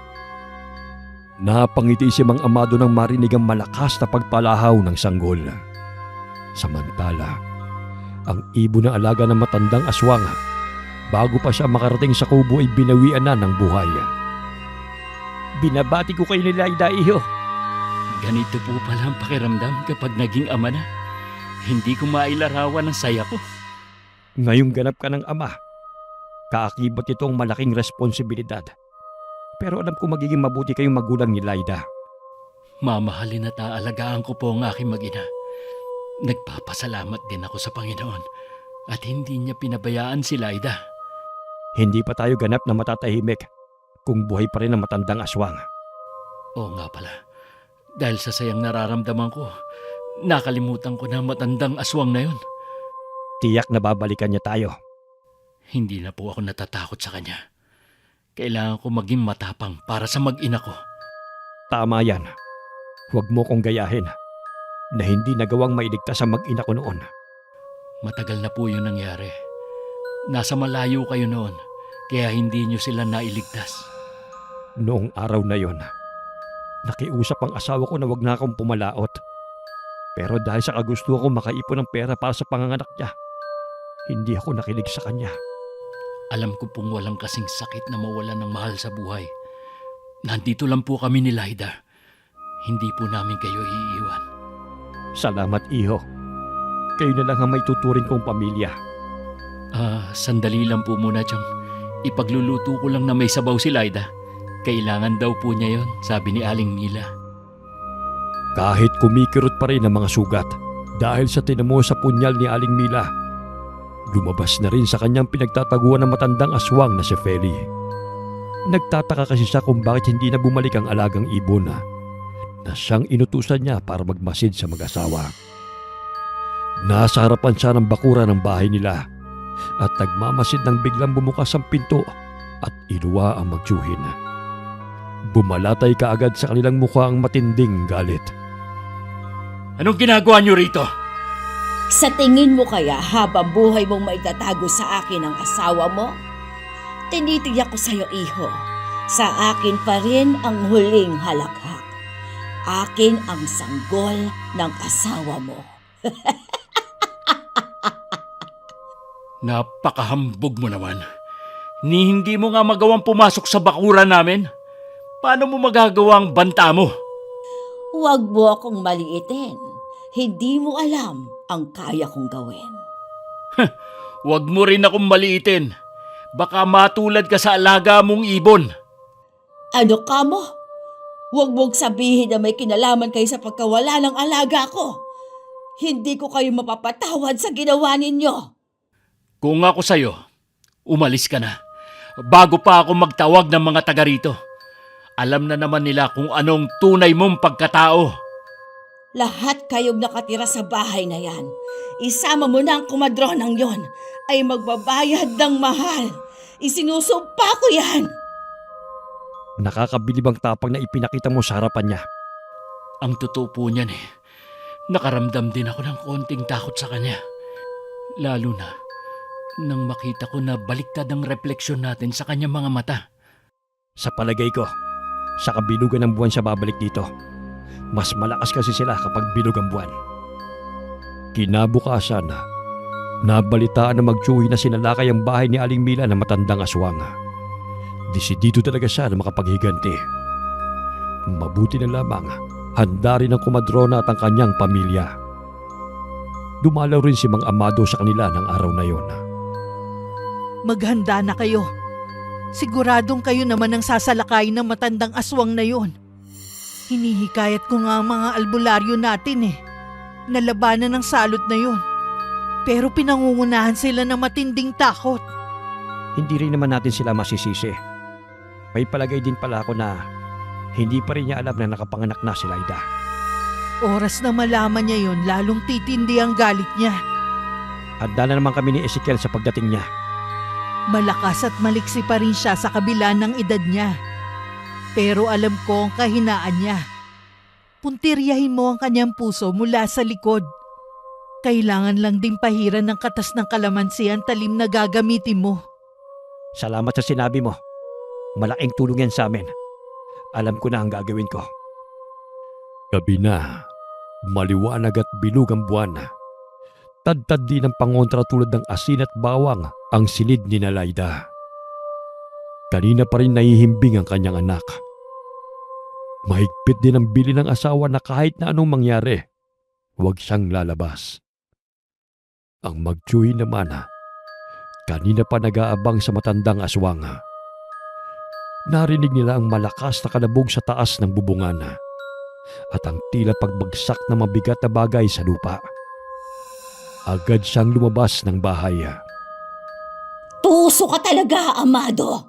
Napangiti si Mang Amado nang marinig ang malakas na pagpalahaw ng sanggol. Samantala, ang ibon na alaga ng matandang aswang, bago pa siya makarating sa kubo ay binawian na ng buhay. Binabati ko kayo ni Laida, iho. Ganito po pala ang pakiramdam kapag naging ama na. Hindi ko mailarawan ang saya ko. Ngayong ganap ka ng ama, kaakibat ito ang malaking responsibilidad. Pero alam ko magiging mabuti kayong magulang ni Laida. Mamahalin at aalagaan ko po ang aking mag-ina. Nagpapasalamat din ako sa Panginoon at hindi niya pinabayaan si Laida. Hindi pa tayo ganap na matatahimik kung buhay pa rin ang matandang aswang. Oo nga pala. Dahil sa sayang nararamdaman ko, nakalimutan ko na ang matandang aswang na yun. Tiyak na babalikan niya tayo. Hindi na po ako natatakot sa kanya. Kailangan ko maging matapang para sa mag-ina ko. Tama yan. Huwag mo kong gayahin na hindi nagawang mailigtas ang mag-ina ko noon. Matagal na po yun nangyari. Nasa malayo kayo noon, kaya hindi nyo sila nailigtas. Noong araw na yon, nakiusap ang asawa ko na wag na akong pumalaot. Pero dahil sa kagusto ko makaipon ng pera para sa panganganak niya, hindi ako nakinig sa kanya. Alam ko pong walang kasing sakit na mawalan ng mahal sa buhay. Nandito lang po kami ni Laida. Hindi po namin kayo iiwan. Salamat, iho. Kayo na lang ang may tuturing kong pamilya. Sandali lang po muna, Chong. Ipagluluto ko lang na may sabaw si Laida. Kailangan daw po niya yon, sabi ni Aling Mila. Kahit kumikirot pa rin ang mga sugat dahil sa tinamo sa punyal ni Aling Mila, lumabas na rin sa kanyang pinagtataguan ng matandang aswang na si Feli. Nagtataka kasi siya kung bakit hindi na bumalik ang alagang ibon na siyang inutusan niya para magmasid sa mag-asawa. Nasa harapan siya ng bakura ng bahay nila at nagmamasid nang biglang bumukas ang pinto at iluwa ang magtsuhin. Bumalatay kaagad sa kanilang mukha ang matinding galit. Anong ginagawa niyo rito? Sa tingin mo kaya habang buhay mong maitatago sa akin ang asawa mo? Tinitiyak ko sa'yo, iho. Sa akin pa rin ang huling halakhak. Akin ang sanggol ng asawa mo. Napakahambog mo naman. Ni hindi mo nga magawang pumasok sa bakura namin. Paano mo magagawa ang banta mo? Huwag mo akong maliitin. Hindi mo alam ang kaya kong gawin. Huwag mo rin akong maliitin. Baka matulad ka sa alaga mong ibon. Ano ka mo? Huwag mong sabihin na may kinalaman kayo sa pagkawala ng alaga ko. Hindi ko kayo mapapatawad sa ginawa ninyo. Kung ako sa'yo, umalis ka na. Bago pa ako magtawag ng mga taga rito. Alam na naman nila kung anong tunay mong pagkatao. Lahat kayong nakatira sa bahay na yan, isama mo na ang kumadronang yon, ay magbabayad ng mahal. Isinusumpa ko yan. Nakakabilib ang tapang na ipinakita mo sa harapan niya. Ang totoo po niyan nakaramdam din ako ng konting takot sa kanya. Lalo na nang makita ko na baliktad ang refleksyon natin sa kanyang mga mata. Sa palagay ko, sa kabilugan ng buwan siya babalik dito. Mas malakas kasi sila kapag bilog ang buwan. Kinabukasan na, nabalitaan na magtsuhi na sinalakay ang bahay ni Aling Mila na matandang aswang. Desidido talaga siya na makapaghiganti. Mabuti na lamang, handa rin ang kumadrona at ang kanyang pamilya. Dumalaw rin si Mang Amado sa kanila ng araw na yon. Maghanda na kayo. Siguradong kayo naman ang sasalakay ng matandang aswang na yon. Hinihikayat ko nga ang mga albularyo natin Nalabanan ng salot na yon. Pero pinangungunahan sila ng matinding takot. Hindi rin naman natin sila masisisi. May palagay din pala ako na hindi pa rin niya alam na nakapanganak na si Laida. Oras na malaman niya yon, lalong titindi ang galit niya. Handa na naman kami ni Ezekiel sa pagdating niya. Malakas at maliksi pa rin siya sa kabila ng edad niya. Pero alam ko ang kahinaan niya. Puntiryahin mo ang kanyang puso mula sa likod. Kailangan lang ding pahiran ng katas ng kalamansi ang talim na gagamitin mo. Salamat sa sinabi mo. Malaking tulong yan sa amin. Alam ko na ang gagawin ko. Gabi na, maliwanag at bilog ang buwan. Tad-tad din ang pangontra tulad ng asin at bawang ang silid ni Laida. Kanina pa rin nahihimbing ang kanyang anak. Mahigpit din ang bili ng asawa na kahit na anong mangyari, huwag siyang lalabas. Ang magtsuhi naman, kanina pa nag-aabang sa matandang aswang. Narinig nila ang malakas na kalabog sa taas ng bubungan at ang tila pagbagsak ng mabigat na bagay sa lupa. Agad siyang lumabas ng bahay. Tuso ka talaga, Amado.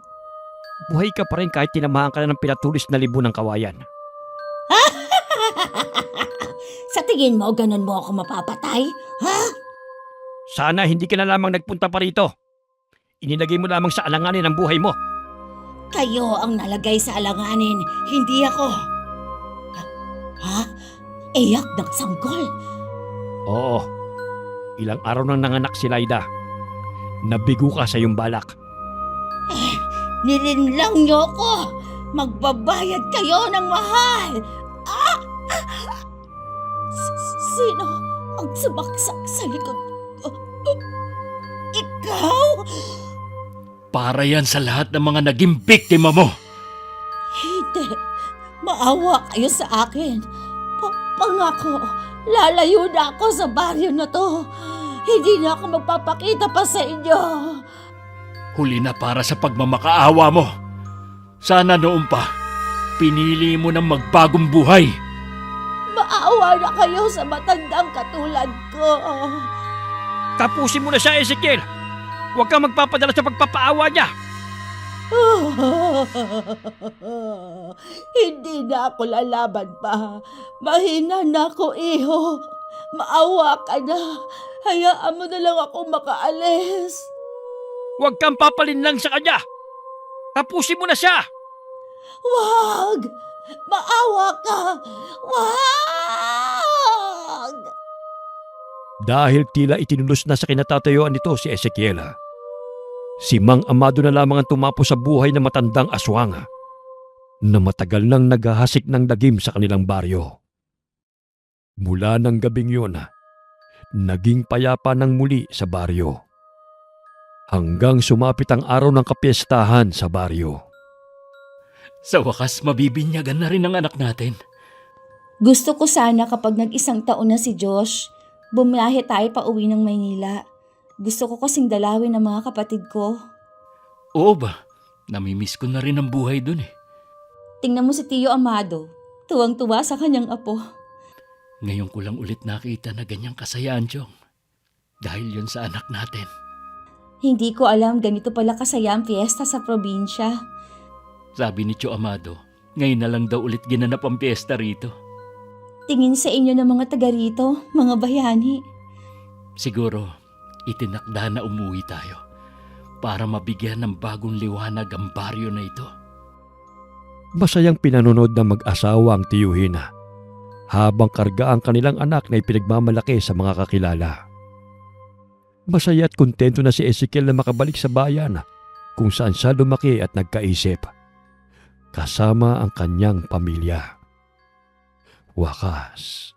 Buhay ka pa rin kahit tinamahan ka na ng pinatulis na libo ng kawayan. Sa tingin mo, ganun mo ako mapapatay? Ha? Sana hindi ka na lamang nagpunta pa rito. Inilagay mo lamang sa alanganin ang buhay mo. Kayo ang nalagay sa alanganin, hindi ako. Ha? Iyak ng sanggol. Oo. Ilang araw nang nanganak si Laida. Nabigo ka sa iyong balak. Nilinlang niyo ko. Magbabayad kayo ng mahal. Sino ang sumaksak sa likod ko? Ikaw? Para yan sa lahat ng mga naging biktima mo. Hindi. Maawa kayo sa akin. Pangako, lalayo na ako sa baryo na to. Hindi na ako magpapakita pa sa inyo. Huli na para sa pagmamakaawa mo. Sana noon pa, pinili mo ng magbagong buhay. Maawa na kayo sa matandang katulad ko. Tapusin mo na siya, Ezekiel! Huwag kang magpapadala sa pagpapaawa niya! Hindi na ako lalaban pa. Mahina na ako, iho. Maawa ka na. Hayaan mo na lang ako makaalis. Huwag kang papalinlang sa kanya! Tapusin mo na siya! Wag! Maawa ka! Wag! Dahil tila itinulos na sa kinatatayuan nito si Ezekiel, si Mang Amado na lamang ang tumapo sa buhay ng matandang aswang na matagal nang naghahasik ng lagim sa kanilang baryo. Mula ng gabing yun, naging payapa ng muli sa baryo. Hanggang sumapit ang araw ng kapiestahan sa baryo. Sa wakas, mabibinyagan na rin ang anak natin. Gusto ko sana kapag nag-1 taon na si Josh, bumiyahe tayo pa uwi ng Maynila. Gusto ko kasing dalawin ang mga kapatid ko. Oo ba? Namimiss ko na rin ang buhay dun eh. Tingnan mo si Tio Amado, tuwang-tuwa sa kanyang apo. Ngayon ko lang ulit nakita na ganyang kasayaan, Chong. Dahil yun sa anak natin. Hindi ko alam ganito pala kasaya ang fiesta sa probinsya. Sabi ni Tio Amado, ngayon na lang daw ulit ginanap ang piyesta rito. Tingin sa inyo ng mga taga rito, mga bayani. Siguro, itinakda na umuwi tayo para mabigyan ng bagong liwanag ang baryo na ito. Masayang pinanunod ng mag-asawa ang tiyuhina habang karga ang kanilang anak na ipinagmamalaki sa mga kakilala. Masaya at kontento na si Ezekiel na makabalik sa bayan kung saan siya lumaki at nagkaisip, kasama ang kanyang pamilya. Wakas,